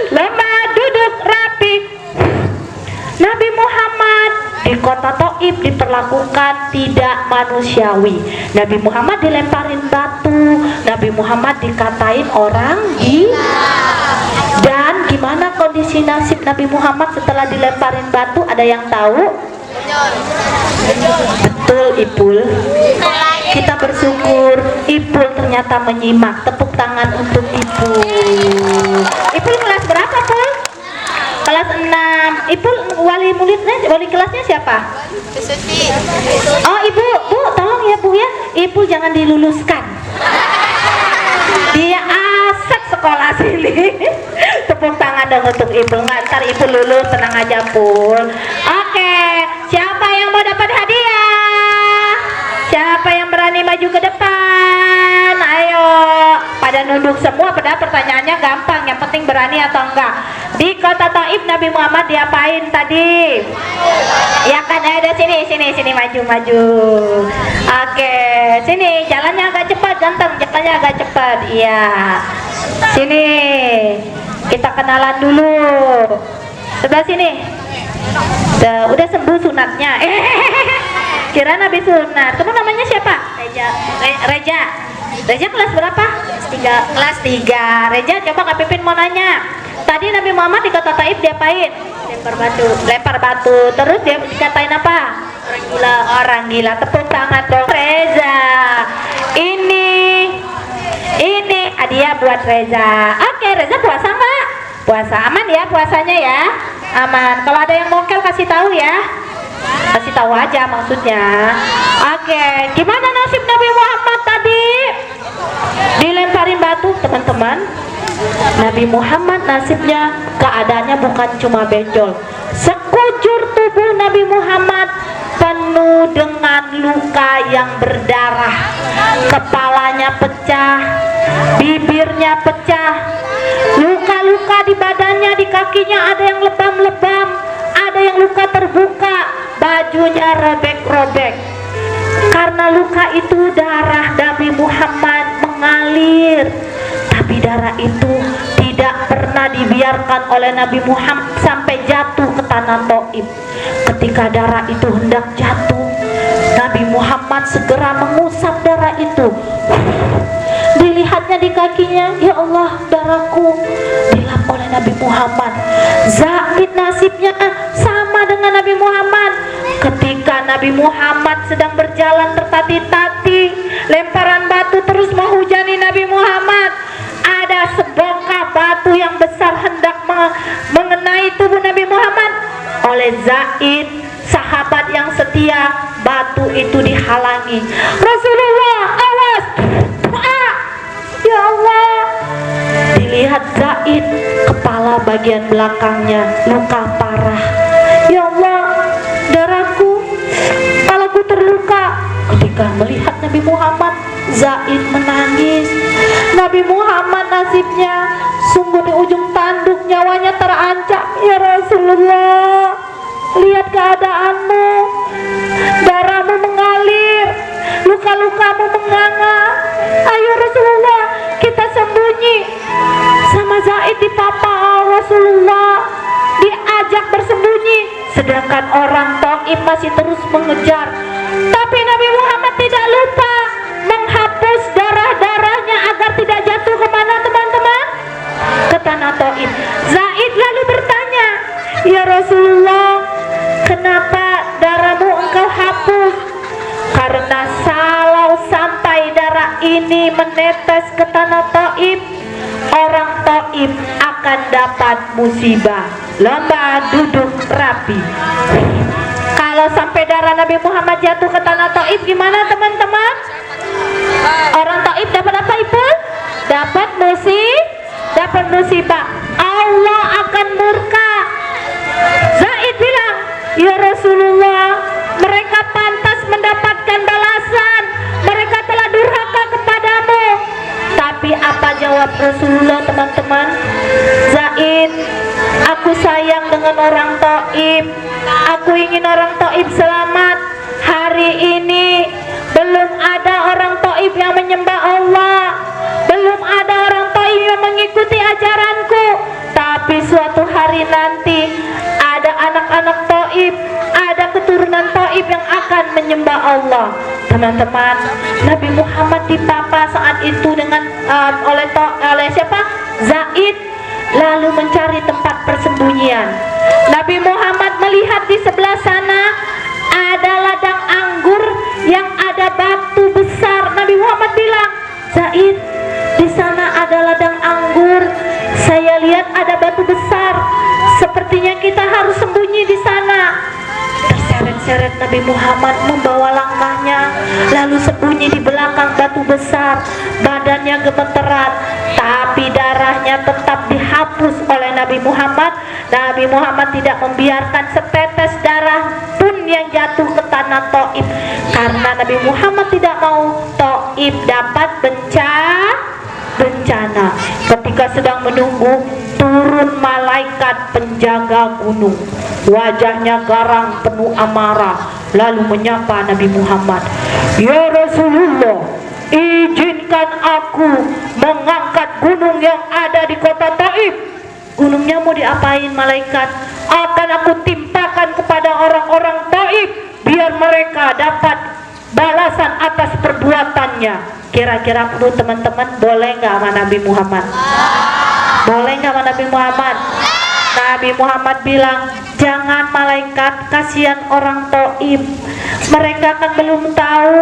Lemah duduk rapi. Nabi Muhammad di kota Taif diperlakukan tidak manusiawi. Nabi Muhammad dilemparin batu. Nabi Muhammad dikatain orang gila. Dan gimana kondisi nasib Nabi Muhammad setelah dilemparin batu? Ada yang tahu? Betul, Ipul. Kita bersyukur Ipul ternyata menyimak. Tepuk tangan untuk Ipul. Ipul kelas berapa, Pul? Kelas 6. Ipul wali kelasnya siapa? Oh, Ibu, Bu, tolong ya, Bu ya. Ipul jangan diluluskan. Dia aset sekolah sini. Tepuk tangan dong untuk Ipul. Ntar Ipul lulus, tenang aja, Pul. Oke, siapa yang mau dapat hadiah? Siapa yang berani maju ke depan? Ayo, pada nunduk semua. Padahal pertanyaannya gampang, yang penting berani atau enggak. Di kota Taif Nabi Muhammad diapain tadi? Ya kan, ada sini maju. Oke, sini jalannya agak cepat, ganteng, jalannya agak cepat. Iya. Sini. Kita kenalan dulu. Sebelah sini. Udah sembuh sunatnya. Kira Nabi sunat. Kamu namanya siapa? Reja. Reja kelas berapa? Kelas 3. Reja, coba Kak Pipin mau nanya. Tadi Nabi Muhammad di kota Taif diapain? Lempar batu. Terus dia dikatain apa? Orang gila. Tepuk tangan dong Reza. Ini hadiah buat Reza. Oke, Reza puasa nggak? Puasa aman ya puasanya ya? Aman. Kalau ada yang mokel kasih tahu ya. Kasih tahu aja maksudnya. Oke, gimana nasib Nabi Muhammad tadi? Dilemparin batu, teman-teman. Nabi Muhammad nasibnya keadaannya bukan cuma benjol. Sekujur tubuh Nabi Muhammad penuh dengan luka yang berdarah. Kepalanya pecah, bibirnya pecah, luka-luka di badannya, di kakinya ada yang lebam-lebam, ada yang luka terbuka, bajunya robek-robek. Karena luka itu darah Nabi Muhammad mengalir. Tapi darah itu tidak pernah dibiarkan oleh Nabi Muhammad sampai jatuh ke tanah Taif. Ketika darah itu hendak jatuh, Nabi Muhammad segera mengusap darah itu. Dilihatnya di kakinya, ya Allah, darahku. Dilap oleh Nabi Muhammad. Zaid nasibnya sama dengan Nabi Muhammad. Ketika Nabi Muhammad sedang berjalan tertati-tati, lemparan batu terus menghujani Nabi Muhammad. Ada sebongkah batu yang besar hendak mengenai tubuh Nabi Muhammad. Oleh Zaid, sahabat yang setia, batu itu dihalangi. Rasulullah, awas! Ya Allah! Dilihat Zaid, kepala bagian belakangnya luka parah. Ya Allah, darahku, kepalaku terluka. Ketika melihat Nabi Muhammad, Zaid menangis. Nabi Muhammad nasibnya sungguh di ujung tanduk, nyawanya terancam. Ya Rasulullah, lihat keadaanmu, darahmu mengalir, luka-lukamu menganga. Ayo Rasulullah, kita sembunyi. Sama Zaid di papa Rasulullah, diajak bersembunyi, sedangkan orang Taif masih terus mengejar. Tapi Nabi Muhammad tidak lupa menghapus darah-darahnya agar tidak jatuh kemana teman-teman? Ke tanah Taif. Zaid lalu bertanya, ya Rasulullah, kenapa darahmu engkau hapus? Karena kalau sampai darah ini menetes ke tanah Taif, orang Taif akan dapat musibah. Lomba duduk rapi. Kalau sampai darah Nabi Muhammad jatuh ke tanah Taif, gimana teman-teman? Orang Taif dapat apa Ibu? Dapat musibah. Allah akan murka. Zaid bilang, ya Rasulullah, mereka pantas mendapatkan balasan. Mereka telah durhaka kepadamu. Tapi apa jawab Rasulullah teman-teman? Zaid, aku sayang dengan orang Taif. Aku ingin orang Taif selamat. Hari ini belum ada orang Taif yang menyembah Allah, belum ada orang Taif yang mengikuti ajaranku. Tapi suatu hari nanti ada anak-anak Taif, ada keturunan Taif yang akan menyembah Allah. Teman-teman, Nabi Muhammad dipapa saat itu dengan oleh siapa? Zaid. Lalu mencari tempat persembunyian. Nabi Muhammad melihat di sebelah sana ada ladang anggur yang ada batu besar. Nabi Muhammad bilang, Zaid, di sana ada ladang anggur. Saya lihat ada batu besar. Sepertinya kita harus sembunyi di sana. Terseret-seret Nabi Muhammad membawa langkahnya, lalu sembunyi di belakang batu besar. Badannya gemeteran, tapi darahnya tetap dihapus oleh Nabi Muhammad. Nabi Muhammad tidak membiarkan setetes darah pun yang jatuh ke tanah Taif, karena Nabi Muhammad tidak mau Taif dapat bencana. Ketika sedang menunggu, turun malaikat penjaga gunung. Wajahnya garang penuh amarah, lalu menyapa Nabi Muhammad, ya Rasulullah, izinkan aku mengangkat gunung yang ada di kota Taif. Gunungnya mau diapain malaikat? Akan aku timpakan kepada orang-orang Taif, biar mereka dapat balasan atas perbuatannya. Kira-kira teman-teman boleh nggak sama Nabi Muhammad? Boleh nggak sama Nabi Muhammad? Nabi Muhammad bilang, jangan malaikat, kasihan orang Taif. Mereka kan belum tahu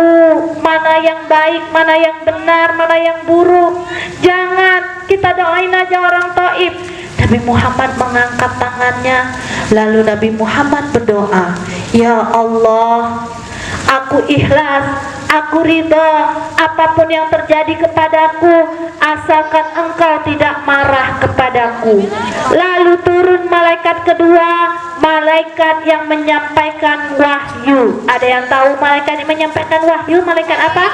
mana yang baik, mana yang benar, mana yang buruk. Jangan, kita doain aja orang Taif. Nabi Muhammad mengangkat tangannya, lalu Nabi Muhammad berdoa, ya Allah, aku ikhlas, aku ridha apapun yang terjadi kepadaku, asalkan engkau tidak marah kepadaku. Lalu turun malaikat kedua, malaikat yang menyampaikan wahyu. Ada yang tahu malaikat yang menyampaikan wahyu? Malaikat apa?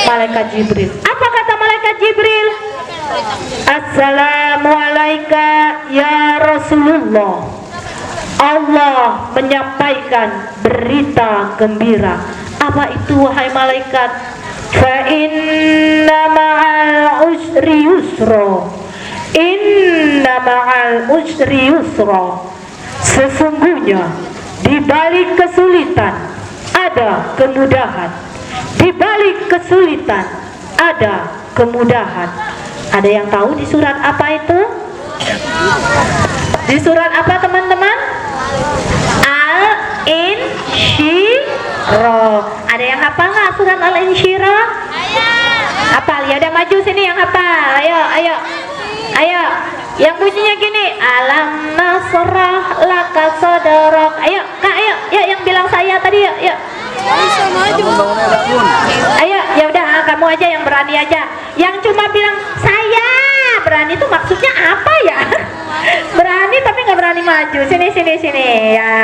Malaikat Jibril. Apa kata malaikat Jibril? Assalamualaikum ya Rasulullah, Allah menyampaikan berita gembira. Apa itu wahai malaikat? Fa inna ma'al usri yusra. Inna ma'al usri yusra. Sesungguhnya di balik kesulitan ada kemudahan. Di balik kesulitan ada kemudahan. Ada yang tahu di surat apa itu? Di surat apa teman-teman? Al-Insyirah. Ada yang hafal nggak surat Al-Insyirah? Hafal ya, udah maju sini yang hafal. Ayo. Yang bunyinya gini, alam nasrah laka sadrak. Ayo kak, ayo yang bilang saya tadi, yuk. Ayo, ya udah kamu aja yang berani aja. Yang cuma bilang saya berani itu maksudnya apa ya? Berani tapi nggak berani maju. Sini ya.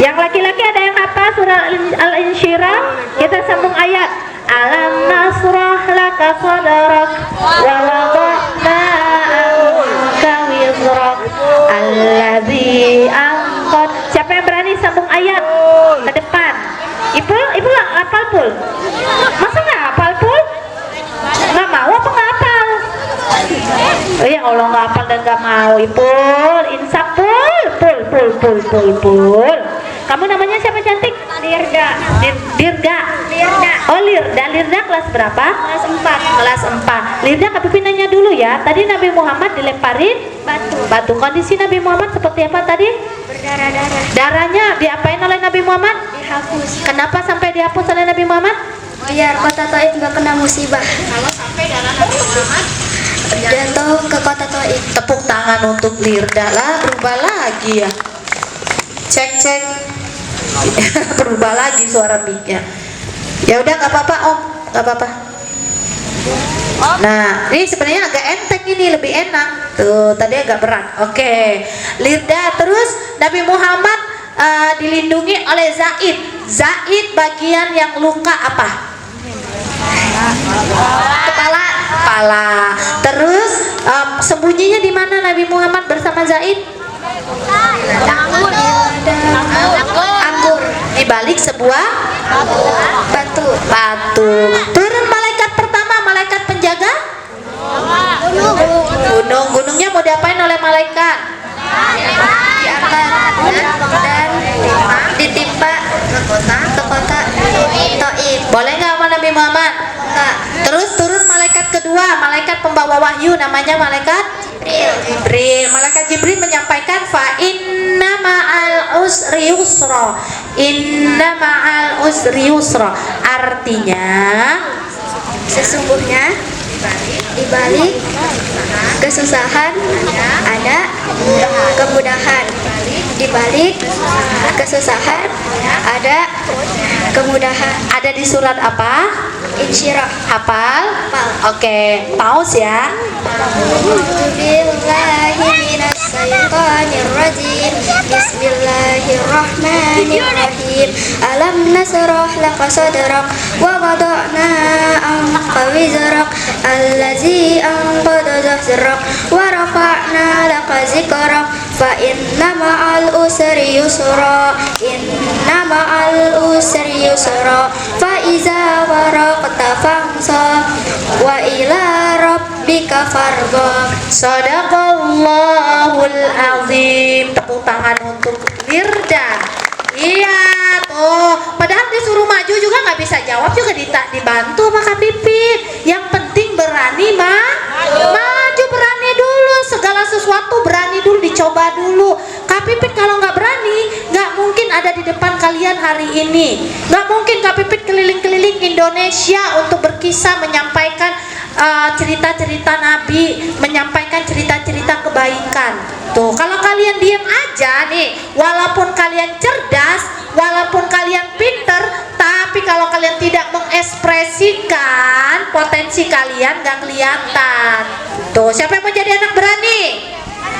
Yang laki-laki ada yang apa? Surah Al-Insyirah. Kita sambung ayat. Alam nasrah laka sadrak wa wada'na anka wizrak alladzi angqad. Siapa yang berani sambung ayat ke depan? Ibu nggak hafal Pul? Masa nggak hafal Pul? Nggak mau apa nggak hafal? Oh ya Allah, nggak hafal dan nggak mau. Ipul, insaf Pul. Kamu namanya siapa cantik? Lirda. Dirga. Oh Lirda kelas berapa? Kelas 4. Lirda Kak nanya dulu ya. Tadi Nabi Muhammad dilemparin batu. Kondisi Nabi Muhammad seperti apa tadi? Berdarah-darah. Darahnya diapain oleh Nabi Muhammad? Dihapus. Kenapa sampai dihapus oleh Nabi Muhammad? Biar kota Taif nggak kena musibah. Kalau sampai darah Nabi Muhammad Jatuh ke kota Taif. tepuk tangan untuk Lirda lah, berubah lagi ya. Cek berubah lagi suara mic-nya. Ya udah nggak apa-apa Om, nggak apa-apa. Nah ini sebenarnya agak enteng, ini lebih enak tuh, tadi agak berat. Oke Lirda, terus Nabi Muhammad dilindungi oleh Zaid bagian yang luka apa? Kepala. Terus sembunyinya di mana Nabi Muhammad bersama Zaid? Anggur. Di balik sebuah batu. Turun malaikat pertama, malaikat penjaga gunungnya mau diapain oleh malaikat? Diangkat dan ditimpa ke kota Taif. Boleh nggak sama Nabi Muhammad? Enggak. Terus turun malaikat kedua, malaikat pembawa wahyu, namanya malaikat Jibril. Malaikat Jibril menyampaikan fa inna ma'al usri yusra. Inna ma'al usri yusra. Artinya Sesungguhnya di balik kesusahan ada kemudahan. Di balik kesusahan ada kemudahan. ada di surat apa? Insyirah. Hafal? Oke, paus ya. Bismillahirrahmanirrahim. Alam nasrah laka sadrak wa wada'na anka wizrak allazi anqadha dhahrak wa rafa'na laka zikrak fa inna ma'al usri yusra fa iza waraqta fansab wa ila rabbika farghab. Shadaqallahul azim. Tepuk tangan untuk Lirda. Iya tuh, padahal disuruh maju juga nggak bisa jawab, juga dibantu sama Kak Pipit. Yang penting berani maju, berani dulu, segala sesuatu berani dulu, dicoba dulu. Kak Pipit kalau nggak berani nggak mungkin ada di depan kalian hari ini. Nggak mungkin Kak Pipit keliling-keliling Indonesia untuk berkisah, menyampaikan cerita-cerita Nabi, menyampaikan cerita-cerita kebaikan. Tuh, kalau kalian diam aja nih, walaupun kalian cerdas, walaupun kalian pinter, tapi kalau kalian tidak mengekspresikan potensi kalian, nggak kelihatan. Tuh, siapa yang mau jadi anak berani?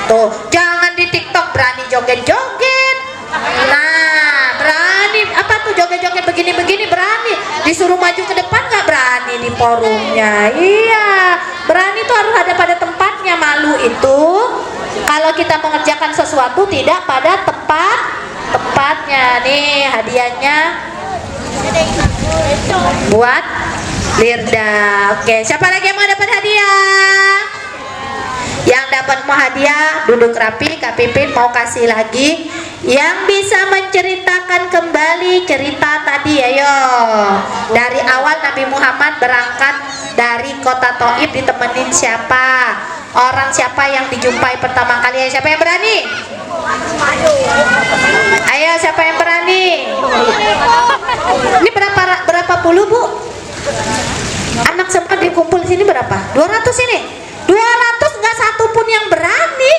Tuh, jangan di TikTok berani joget-joget. Nah, berani apa tuh joget-joget begini-begini berani, disuruh maju ke depan nggak berani di forumnya. Iya, berani tuh harus ada pada tempatnya. Malu itu kalau kita mengerjakan sesuatu tidak pada tempatnya. Nih hadiahnya buat Lirda. Oke, siapa lagi yang mau dapat hadiah? Yang dapat mau hadiah duduk rapi, Kak Pipin mau kasih lagi. Yang bisa menceritakan kembali cerita tadi, ayo. Dari awal Nabi Muhammad berangkat dari kota Taif ditemenin siapa? Orang siapa yang dijumpai pertama kali? Ayo, siapa yang berani? Ayo, siapa yang berani? Ini berapa puluh, Bu? Anak sempat dikumpul di sini berapa? 200 ini? 200 nggak satu pun yang berani.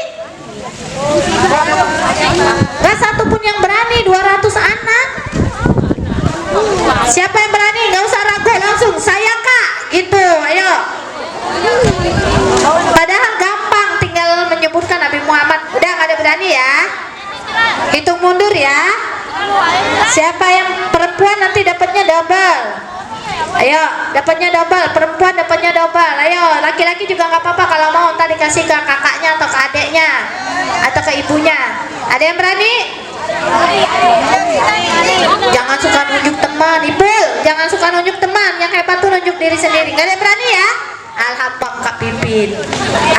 Nggak satu pun yang berani, 200 anak. Siapa yang berani? Nggak usah ragu, langsung saya Kak, gitu. Ayo. Padahal gampang, tinggal menyebutkan Nabi Muhammad. Udah nggak ada berani ya? Hitung mundur ya. Siapa yang perempuan nanti dapatnya double. Ayo Ayo, dapatnya double, perempuan dapatnya double. Ayo, laki-laki juga nggak apa-apa kalau mau ntar dikasih ke kakaknya atau ke adeknya atau ke ibunya. Ada yang berani? Jangan suka nunjuk teman, Ipul. Jangan suka nunjuk teman. Yang hebat tuh nunjuk diri sendiri. Gak ada yang berani ya? Alhamdulillah Kak Pipin.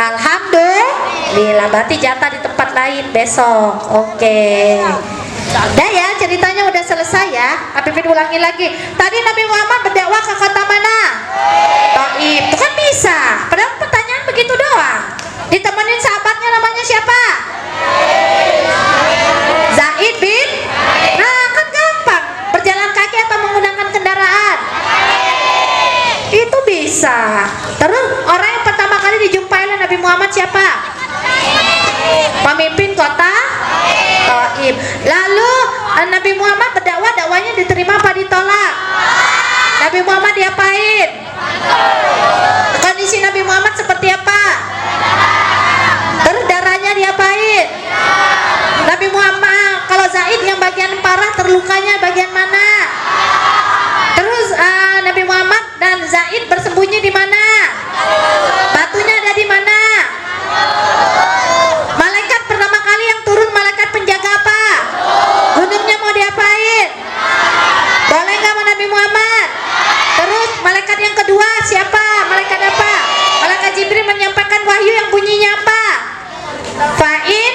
Alhamdulillah. Berarti jatah di tempat lain besok. Oke. Udah ya, ceritanya udah selesai ya. Kak Pipin ulangi lagi. Tadi Nabi Muhammad berdakwah ke kota mana? Taif. Itu kan bisa. Padahal pertanyaan begitu doang. Ditemenin sahabatnya namanya siapa? Zaid bin. Nah, kan gampang. Berjalan kaki atau menggunakan kendaraan? Itu bisa. Terus orang yang pertama kali dijumpai oleh Nabi Muhammad siapa? Pemimpin kota Taif. Lalu Nabi Muhammad berdakwah, dakwanya diterima apa ditolak? Nabi Muhammad diapain? Kondisi Nabi Muhammad seperti apa? Terus darahnya diapain? Nabi Muhammad, kalau Zaid yang bagian parah terlukanya bagian mana? Terus Nabi Muhammad dan Zaid bersembunyi di mana? Batunya ada di mana? Malaikat pertama kali yang turun malaikat penjaga apa? Gunungnya mau diapain? Boleh nggak sama Nabi Muhammad? Terus malaikat yang kedua siapa? Malaikat apa? Malaikat Jibril menyampaikan wahyu yang bunyinya apa? Fa'in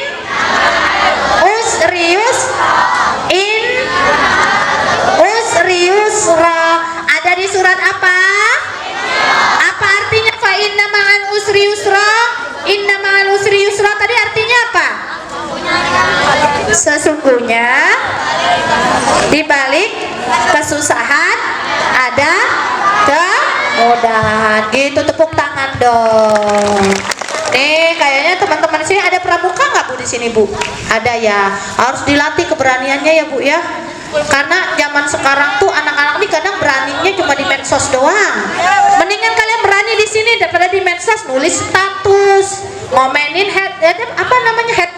usrius in usriusra. Ada di surat apa? Apa artinya fa'inna ma'al usri yusra? Inna ma'al usri yusra tadi artinya apa? Sesungguhnya di balik kesusahan ada kemudahan. Gitu, tepuk tangan dong. Nih, kayaknya teman-teman sini ada pramuka nggak Bu di sini Bu? Ada ya. Harus dilatih keberaniannya ya Bu ya. Karena zaman sekarang tuh anak-anak nih kadang beraninya cuma di medsos doang. Mendingan kalian berani di sini daripada di medsos nulis status, ngomenin head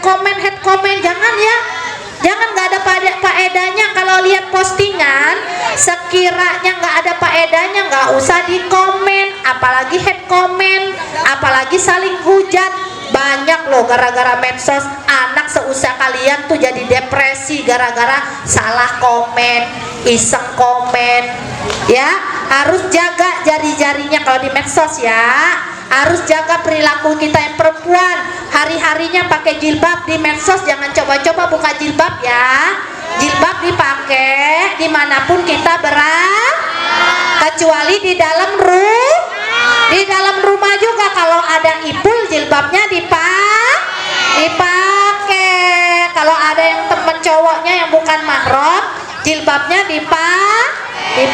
comment, jangan ya. Jangan, nggak ada faedahnya. Kalau lihat postingan sekiranya nggak ada faedahnya nggak usah di komen, apalagi head comment, apalagi saling hujat. Banyak loh gara-gara medsos anak seusia kalian tuh jadi depresi gara-gara salah komen, iseng komen. Ya, harus jaga jari-jarinya kalau di medsos ya. Harus jaga perilaku kita yang perempuan. Hari-harinya pakai jilbab di medsos, jangan coba-coba buka jilbab ya. Jilbab dipakai dimanapun kita berada, kecuali di dalam rumah juga. Kalau ada Ipul jilbabnya dipakai. Kalau ada yang temen cowoknya yang bukan mahram, jilbabnya dipakai.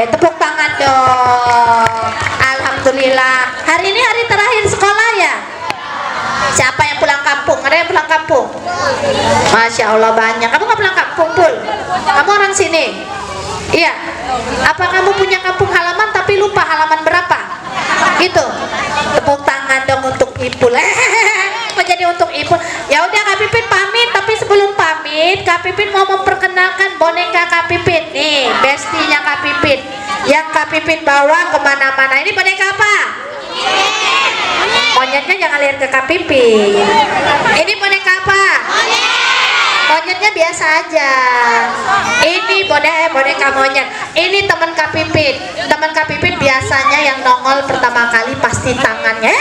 Tepuk tangan dong. Alhamdulillah. Hari ini hari terakhir sekolah ya. Siapa yang pulang kampung? Ada yang pulang kampung? Masya Allah banyak. Kamu nggak pulang kampung, Pul? Kamu orang sini? Iya. Apa kamu punya kampung halaman tapi lupa halaman berapa? Gitu. Tepuk tangan dong untuk Ipul. Kok jadi untuk Ipul? Ya udah Kak Pipin pamit, tapi sebelum pamit Kak Pipin mau memperkenalkan boneka Kak Pipin. Nih, bestinya Kak Pipin. Yang Kak Pipin bawa kemana-mana. Ini boneka apa? Monyetnya jangan lihat ke Kak Pipin. Ini boneka apa? Monyetnya biasa aja. Ini boneka monyet. Ini teman Kak Pipin. Teman Kak Pipin biasanya yang nongol pertama kali pasti tangannya.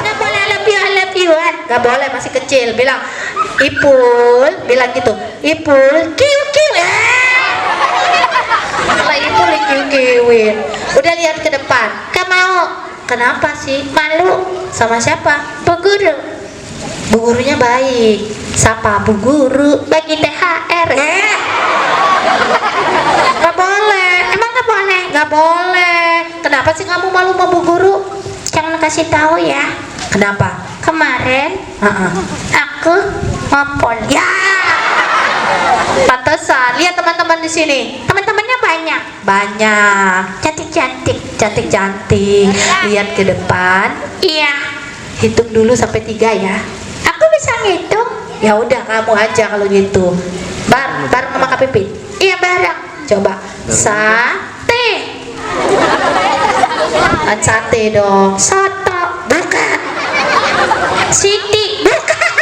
Nggak boleh lebih-lebihan. Nggak boleh, masih kecil. Bilang Ipul, bilang gitu. Ipul, kiu-kiu. Lah Ipul kiu-kiuin. Udah lihat ke depan. Gak mau. Kenapa sih? Malu. Sama siapa? Bu Guru. Bu gurunya baik. Siapa? Bu Guru. Bagi THR. Gak boleh. Emang gak boleh? Gak boleh. Kenapa sih kamu malu sama Bu Guru? Jangan kasih tahu ya. Kenapa? Kemarin aku ngompol. Ya. Pantesan. Lihat teman-teman di sini. Teman-temannya banyak. Cantik. Lihat ke depan. Iya. Hitung dulu sampai 3 ya. Aku bisa ngitung. Ya udah kamu aja kalau gitu. Bareng sama Kak Pipit. Iya bareng. Coba sate. Sate dong. Soto bukan. Siti bukan.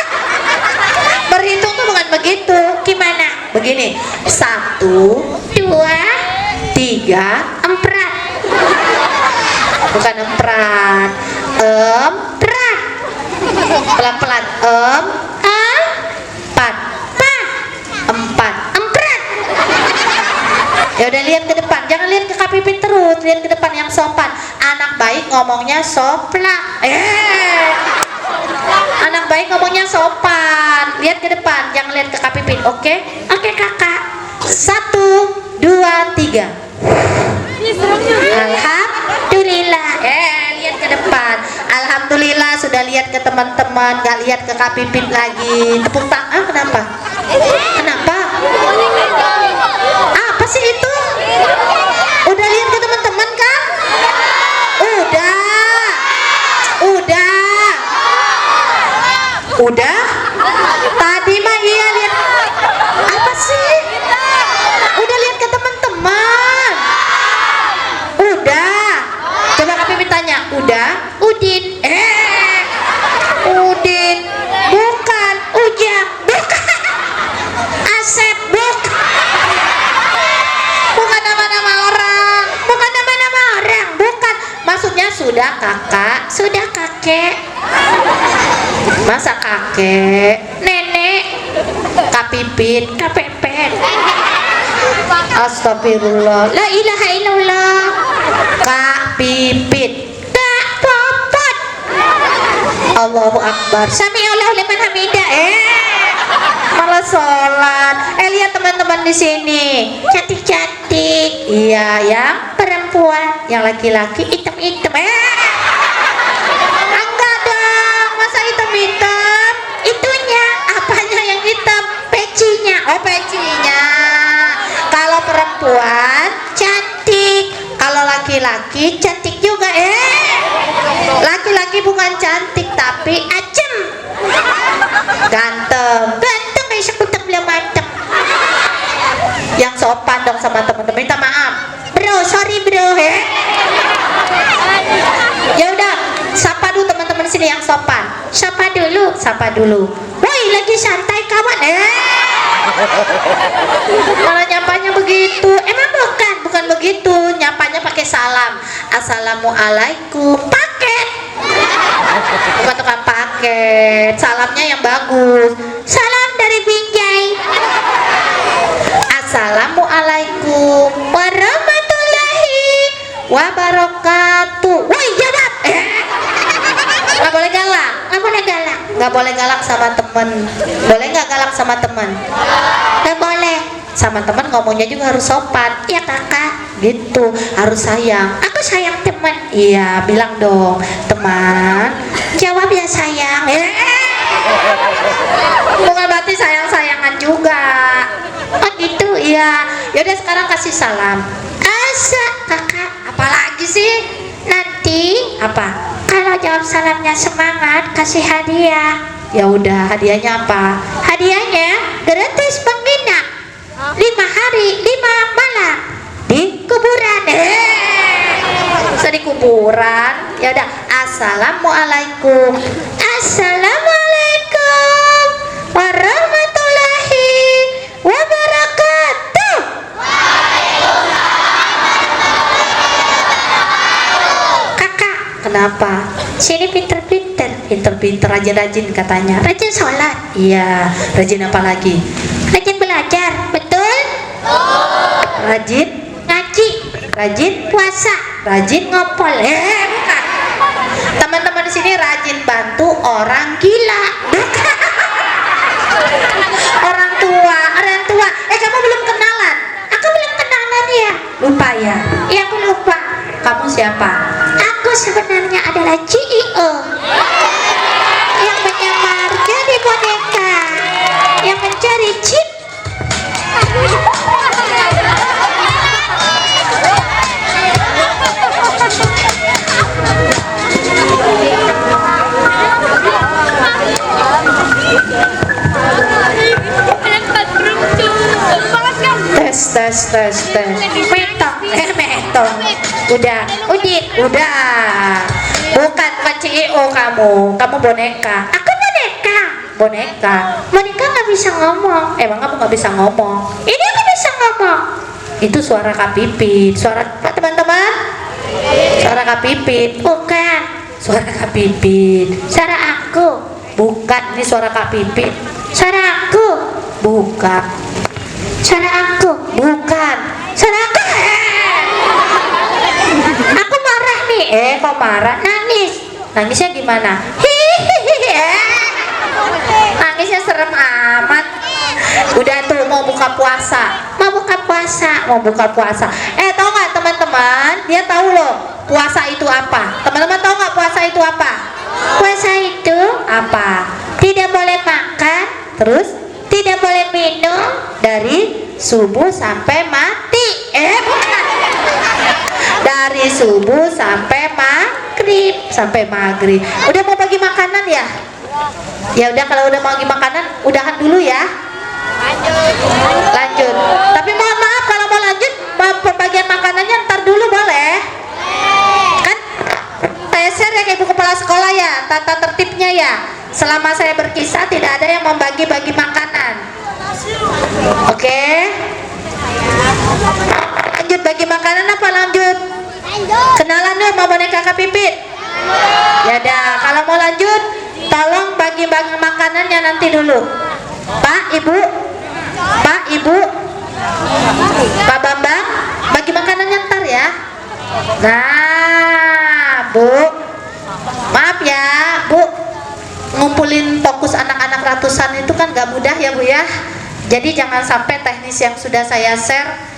Berhitung tuh bukan begitu. Gimana? Begini. 1, 2, 3, 4. Bukan emprat. Emprat. Pelan-pelan. Empat. Emprat. Ya udah lihat ke depan. Jangan lihat ke Kak Pipit terus. Lihat ke depan yang sopan. Anak baik ngomongnya soplak. Anak baik ngomongnya sopan. Lihat ke depan. Jangan lihat ke Kak Pipit. Oke? Oke kakak. 1, 2, 3. Alhamdulillah. Lihat ke depan. Alhamdulillah sudah lihat ke teman-teman, gak lihat ke Kak Pipit lagi. Tepuk tangan. Kenapa? Kenapa? Apa sih itu? Udah lihat ke teman-teman kan? Udah. Tadi mah iya lihat. Apa sih? Udah lihat ke teman-teman. Udah. Coba Kak Pipit tanya. Udah? Udin. Udin. Bukan. Ujang. Bukan. Asep. Bukan nama-nama orang. Bukan nama-nama orang. Bukan. Maksudnya sudah kakak. Sudah kakek. Masa kakek? Nenek. Kak Pipit. Kak Pepet. Astagfirullah. La ilaha illallah. Kak Pipit. Kak Popot. Allahu Akbar. Sami Allahu liman hamidah. Malah sholat. Lihat teman-teman di sini. Cantik-cantik. Iya, yang perempuan, yang laki-laki hitam-hitam. Enggak dong. Masa hitam-hitam? Itunya. Apanya yang hitam? Pecinya. Oh, pecinya. Kalau perempuan cantik, kalau laki-laki cantik juga. Laki-laki bukan cantik tapi ajem, ganteng kayak sekutak belum mateng. Yang sopan dong sama teman-teman. Minta maaf bro, sorry bro. Ya udah, sapa dulu teman-teman sini yang sopan. Sapa dulu. Woi, lagi santai kawan. Kalau nyapanya begitu, emang bukan begitu. Nyapanya pakai salam. Assalamualaikum. Paket. Bukan tukang paket. Salamnya yang bagus. Salam dari Binjai. Assalamualaikum warahmatullahi wabarakatuh. Woi, jawab. Nggak boleh galak. Nggak boleh galak sama temen. Boleh nggak galak sama temen? Nggak boleh. Sama temen ngomongnya juga harus sopan. Iya kakak. Gitu, harus sayang. Aku sayang temen. Iya, bilang dong teman. Jawab ya sayang. Bukan berarti sayang-sayangan juga. Oh gitu, iya. Yaudah sekarang kasih salam. Asa kakak. Apalagi sih? Nanti apa? Kalau jawab salamnya semangat, kasih hadiah. Ya udah, hadiahnya apa? Hadiahnya gratis penginap 5 hari 5 malam di kuburan. Di kuburan. Ya udah, assalamualaikum. Assalamualaikum warahmatullahi wabarakatuh. Kakak, kenapa? Sini pinter-pinter, rajin-rajin katanya. Rajin sholat. Iya, rajin apa lagi? Rajin belajar, betul? Rajin ngaji, rajin puasa, rajin ngopol. Bukan. Teman-teman di sini rajin bantu orang gila. Bukan. Orang tua. Kamu belum kenalan? Aku belum kenalan ya. Lupa ya? Iya, aku lupa. Kamu siapa? Aku sebenarnya adalah CEO yang menyamar jadi boneka yang mencari chip. tes. Metong, metong. Udah, udah. Bukan CEO kamu boneka. Aku boneka nggak bisa ngomong. Emang kamu nggak bisa ngomong? Ini aku bisa ngomong. Itu suara Kak Pipit. Suara apa teman-teman? Suara Kak Pipit. Bukan. Suara Kak Pipit. Suara aku. Bukan. Ini suara Kak Pipit. Suara aku. Bukan. Suara aku. Bukan. Suara aku. Aku marah nih. Kok marah? Nangis. Nangisnya gimana? Nangisnya serem amat. Udah tuh mau buka puasa. Tahu nggak teman-teman? Dia tahu loh puasa itu apa. Teman-teman tahu nggak puasa itu apa? Puasa itu apa? Tidak boleh makan, terus tidak boleh minum dari subuh sampai mati. Bukan. Dari subuh sampai maghrib. Udah mau bagi makanan ya? Ya udah, kalau udah mau bagi makanan, udahan dulu ya. Lanjut. Tapi mohon maaf, kalau mau lanjut pembagian makanannya ntar dulu boleh? Kan TSR ya, kayak ibu kepala sekolah ya, tata tertibnya ya. Selama saya berkisah tidak ada yang membagi-bagi makanan. Oke? Lanjut bagi makanan apa lanjut? Kenalan dulu sama boneka Kak Pipit. Ya dah, kalau mau lanjut tolong bagi-bagi makanannya nanti dulu. Pak, Ibu, Pak Bambang, bagi makanannya ntar ya. Nah, Bu, maaf ya, Bu, ngumpulin fokus anak-anak ratusan itu kan gak mudah ya Bu ya. Jadi jangan sampai teknis yang sudah saya share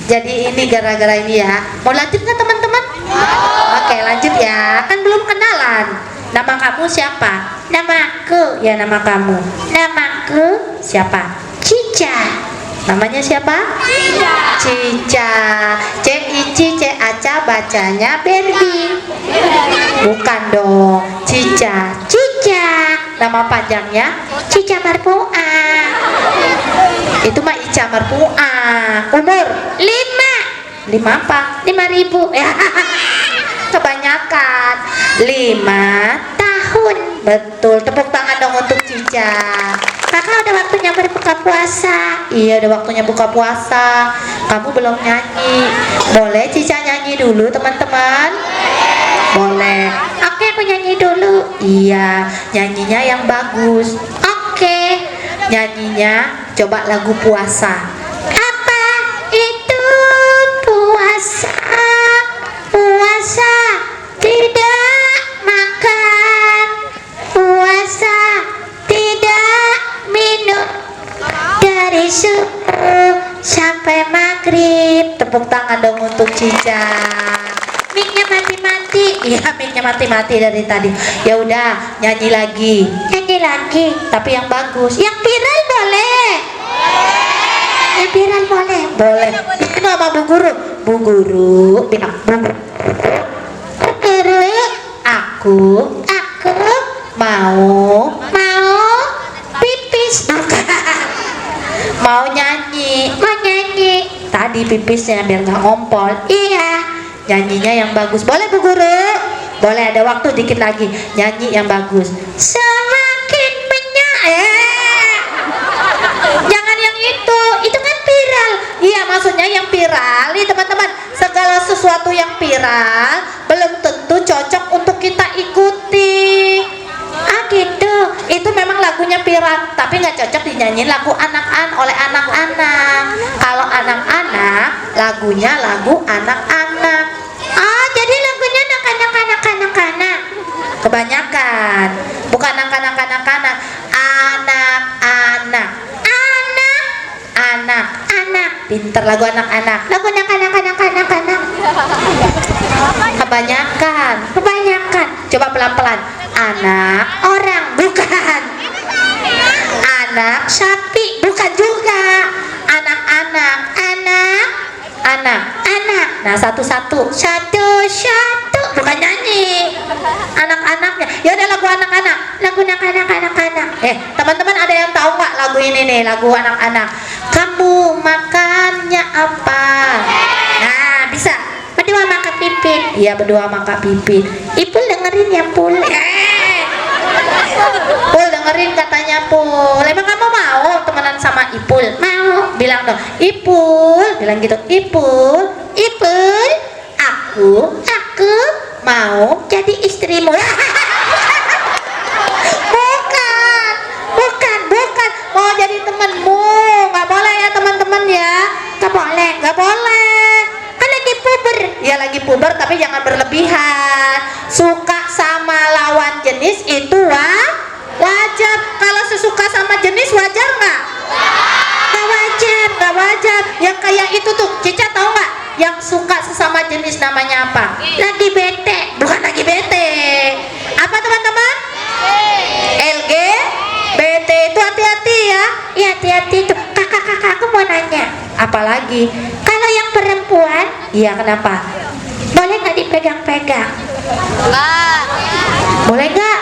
jadi ini gara-gara ini ya. Mau lanjut nggak teman-teman? Oke, lanjut ya. Kan belum kenalan. Nama kamu siapa? Namaku. Ya, nama kamu. Namaku siapa? Cica. Namanya siapa? Cica. C-I-C-C-A-C-A, bacanya Barbie. Bukan dong. Cica. Nama panjangnya Cica Marpua. Itu mah Ica Marpua. Umur 5 apa? 5.000 ya. Kebanyakan 5 tahun. Betul, tepuk tangan dong untuk Cica. Kakak udah waktunya berbuka puasa. Iya, udah waktunya buka puasa. Kamu belum nyanyi. Boleh Cica nyanyi dulu teman-teman? Boleh. Oke, aku nyanyi dulu. Iya, nyanyinya yang bagus. Oke, nyanyinya coba lagu puasa. Apa itu puasa? Puasa tidak makan, puasa tidak minum dari subuh sampai maghrib. Tepuk tangan dong untuk Cica. Mic-nya mati-mati. Iya, mic-nya mati-mati dari tadi. Ya udah, nyanyi lagi. Tapi yang bagus. Yang viral boleh. Yang viral boleh. Boleh. Itu sama Bu Guru. Bu Guru bilang, Bu Guru, aku mau pipis. Mau nyanyi. Tadi pipisnya biar nggak ngompol. Iya. Nyanyinya yang bagus. Boleh Bu Guru? Boleh, ada waktu dikit lagi. Nyanyi yang bagus. Semakin jangan yang itu kan viral. Iya, maksudnya yang viral nih teman-teman. Segala sesuatu yang viral belum tentu cocok untuk kita ikuti. Gitu. Itu memang lagunya viral, tapi nggak cocok dinyanyiin lagu oleh anak-anak. Kalau anak-anak, lagunya lagu anak-anak. Jadi lagunya anak-anak. Kebanyakan. Bukan anak-anak. Anak. Pinter lagu anak-anak. Lagu anak-anak. Kebanyakan. Coba pelan-pelan. Anak orang, bukan. Anak sapi, bukan juga. Anak. Nah, satu-satu. Bukan nyanyi. Anak-anaknya. Ya udah, lagu anak-anak. Teman-teman ada yang tahu nggak lagu ini nih, lagu anak-anak? Kamu makan namanya apa? Nah, bisa. Berdua sama Kak Pipit. Iya, berdua sama Kak Pipit. Ipul dengerin ya, Pul. Pul dengerin katanya, Pul. Emang kamu mau temenan sama Ipul? Mau. Bilang dong, Ipul. Bilang gitu, Ipul. Ipul. Aku mau jadi istrimu. Bukan. Mau jadi temenmu. Nggak boleh ya teman-teman ya. Nggak boleh. Kan lagi puber. Ya lagi puber tapi jangan berlebihan. Suka sama lawan jenis itu wajar. Kalau sesuka sama jenis wajar nggak? Nggak wajar. Yang kayak itu tuh, Cica tahu nggak? Yang suka sesama jenis namanya apa? Lagi bete. Bukan lagi bete. Apa teman-teman? LG BT itu hati-hati ya. Iya hati-hati tuh. Kakak aku mau nanya. Apalagi? Kalau yang perempuan, iya kenapa? Boleh nggak dipegang-pegang? Boleh nggak?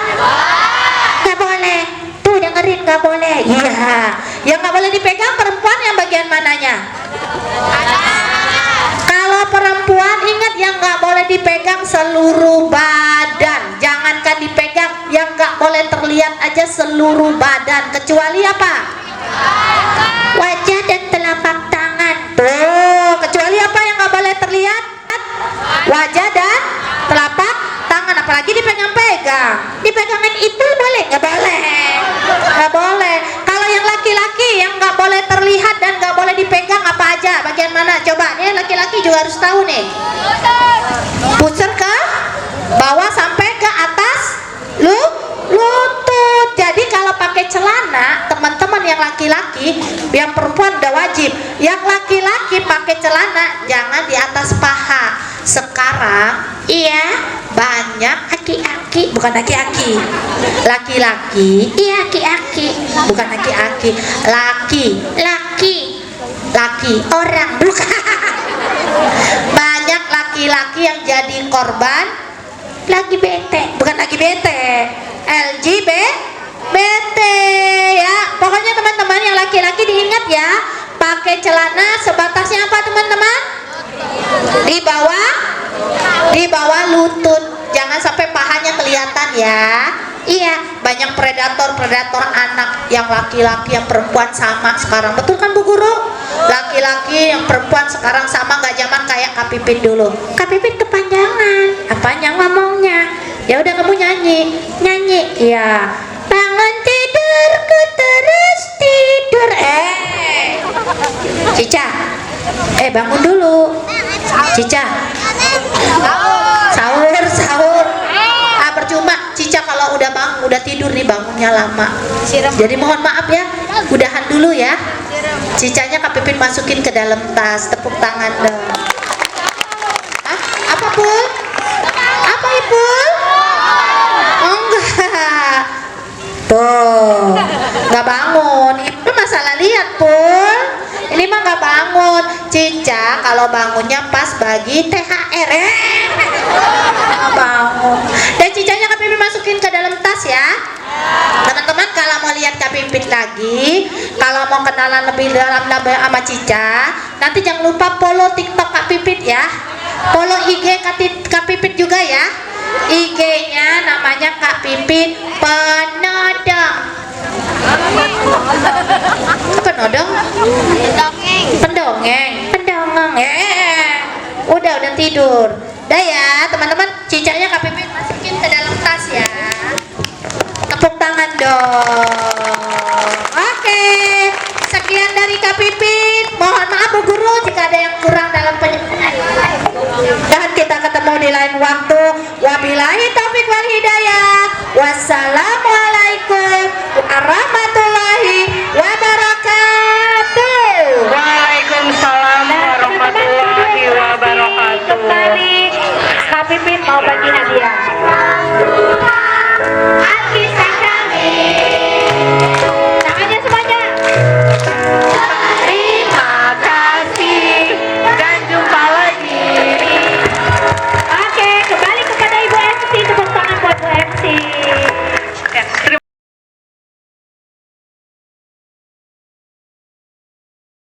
Nggak boleh. Tuh dengerin, nggak boleh. Iya. Yang nggak boleh dipegang perempuan yang bagian mananya? Kalau perempuan ingat yang nggak boleh dipegang seluruh badan. Jangankan dipegang, yang nggak boleh terlihat aja seluruh badan. Kecuali apa? Wajah dan telapak tangan. Tuh, kecuali apa yang nggak boleh terlihat? Wajah dan telapak tangan. Apalagi dipegang-pegang. Dipegangin itu boleh? Nggak boleh. Kalau yang laki-laki yang nggak boleh terlihat dan nggak boleh dipegang apa aja? Bagian mana? Coba nih laki-laki juga harus tahu nih. Pusar ke bawah sampai ke atas lutut. Jadi kalau pakai celana, teman-teman yang laki-laki, yang perempuan udah wajib. Yang laki-laki pakai celana jangan di atas paha. Sekarang iya banyak aki-aki, bukan aki-aki. Laki-laki, iya aki-aki, bukan aki-aki. Laki orang, bukan. Banyak laki-laki yang jadi korban lagi bete, bukan lagi bete. LGBT ya. Pokoknya teman-teman yang laki-laki diingat ya, pakai celana sebatasnya apa teman-teman? Di bawah lutut. Jangan sampai pahanya kelihatan ya. Iya, banyak predator anak yang laki-laki yang perempuan sama sekarang. Betul kan Bu Guru? Laki-laki yang perempuan sekarang sama, nggak zaman kayak Kak Pipit dulu. Kak Pipit kepanjangan. Apanya ngomongnya? Ya udah kamu nyanyi. Iya. Bangun tidurku terus tidur. Cica. Bangun dulu. Cica. Sahur. Percuma Cica kalau udah tidur nih bangunnya lama. Jadi mohon maaf ya. Udahan dulu ya. Cicanya Kak Pipin masukin ke dalam tas. Tepuk tangan dong. Apa Pul? Apa Ipul? Oh enggak. Tuh, nggak bangun. Itu masalah lihat Pul. Ini mah nggak bangun. Cica kalau bangunnya pas bagi THR. Bangun. Dan cicanya Kak Pipit masukin ke dalam tas ya. Teman-teman kalau mau lihat Kak Pipit lagi, kalau mau kenalan lebih dalam sama Cica, nanti jangan lupa follow TikTok Kak Pipit ya. Follow IG Kak Pipit juga ya. IG-nya namanya Kak Pipit Penodong. Penodong? Pendongeng. Udah tidur. Udah ya teman-teman, cicanya Kak Pipit masukin ke dalam tas ya. Tepuk tangan dong. Oke, sekian dari Kak Pipit. Mohon maaf Bu Guru jika ada yang kurang dalam penyampaian. Dan kita ketemu di lain waktu. Wabillahi taufiq wal hidayah. Wassalamualaikum warahmatullahi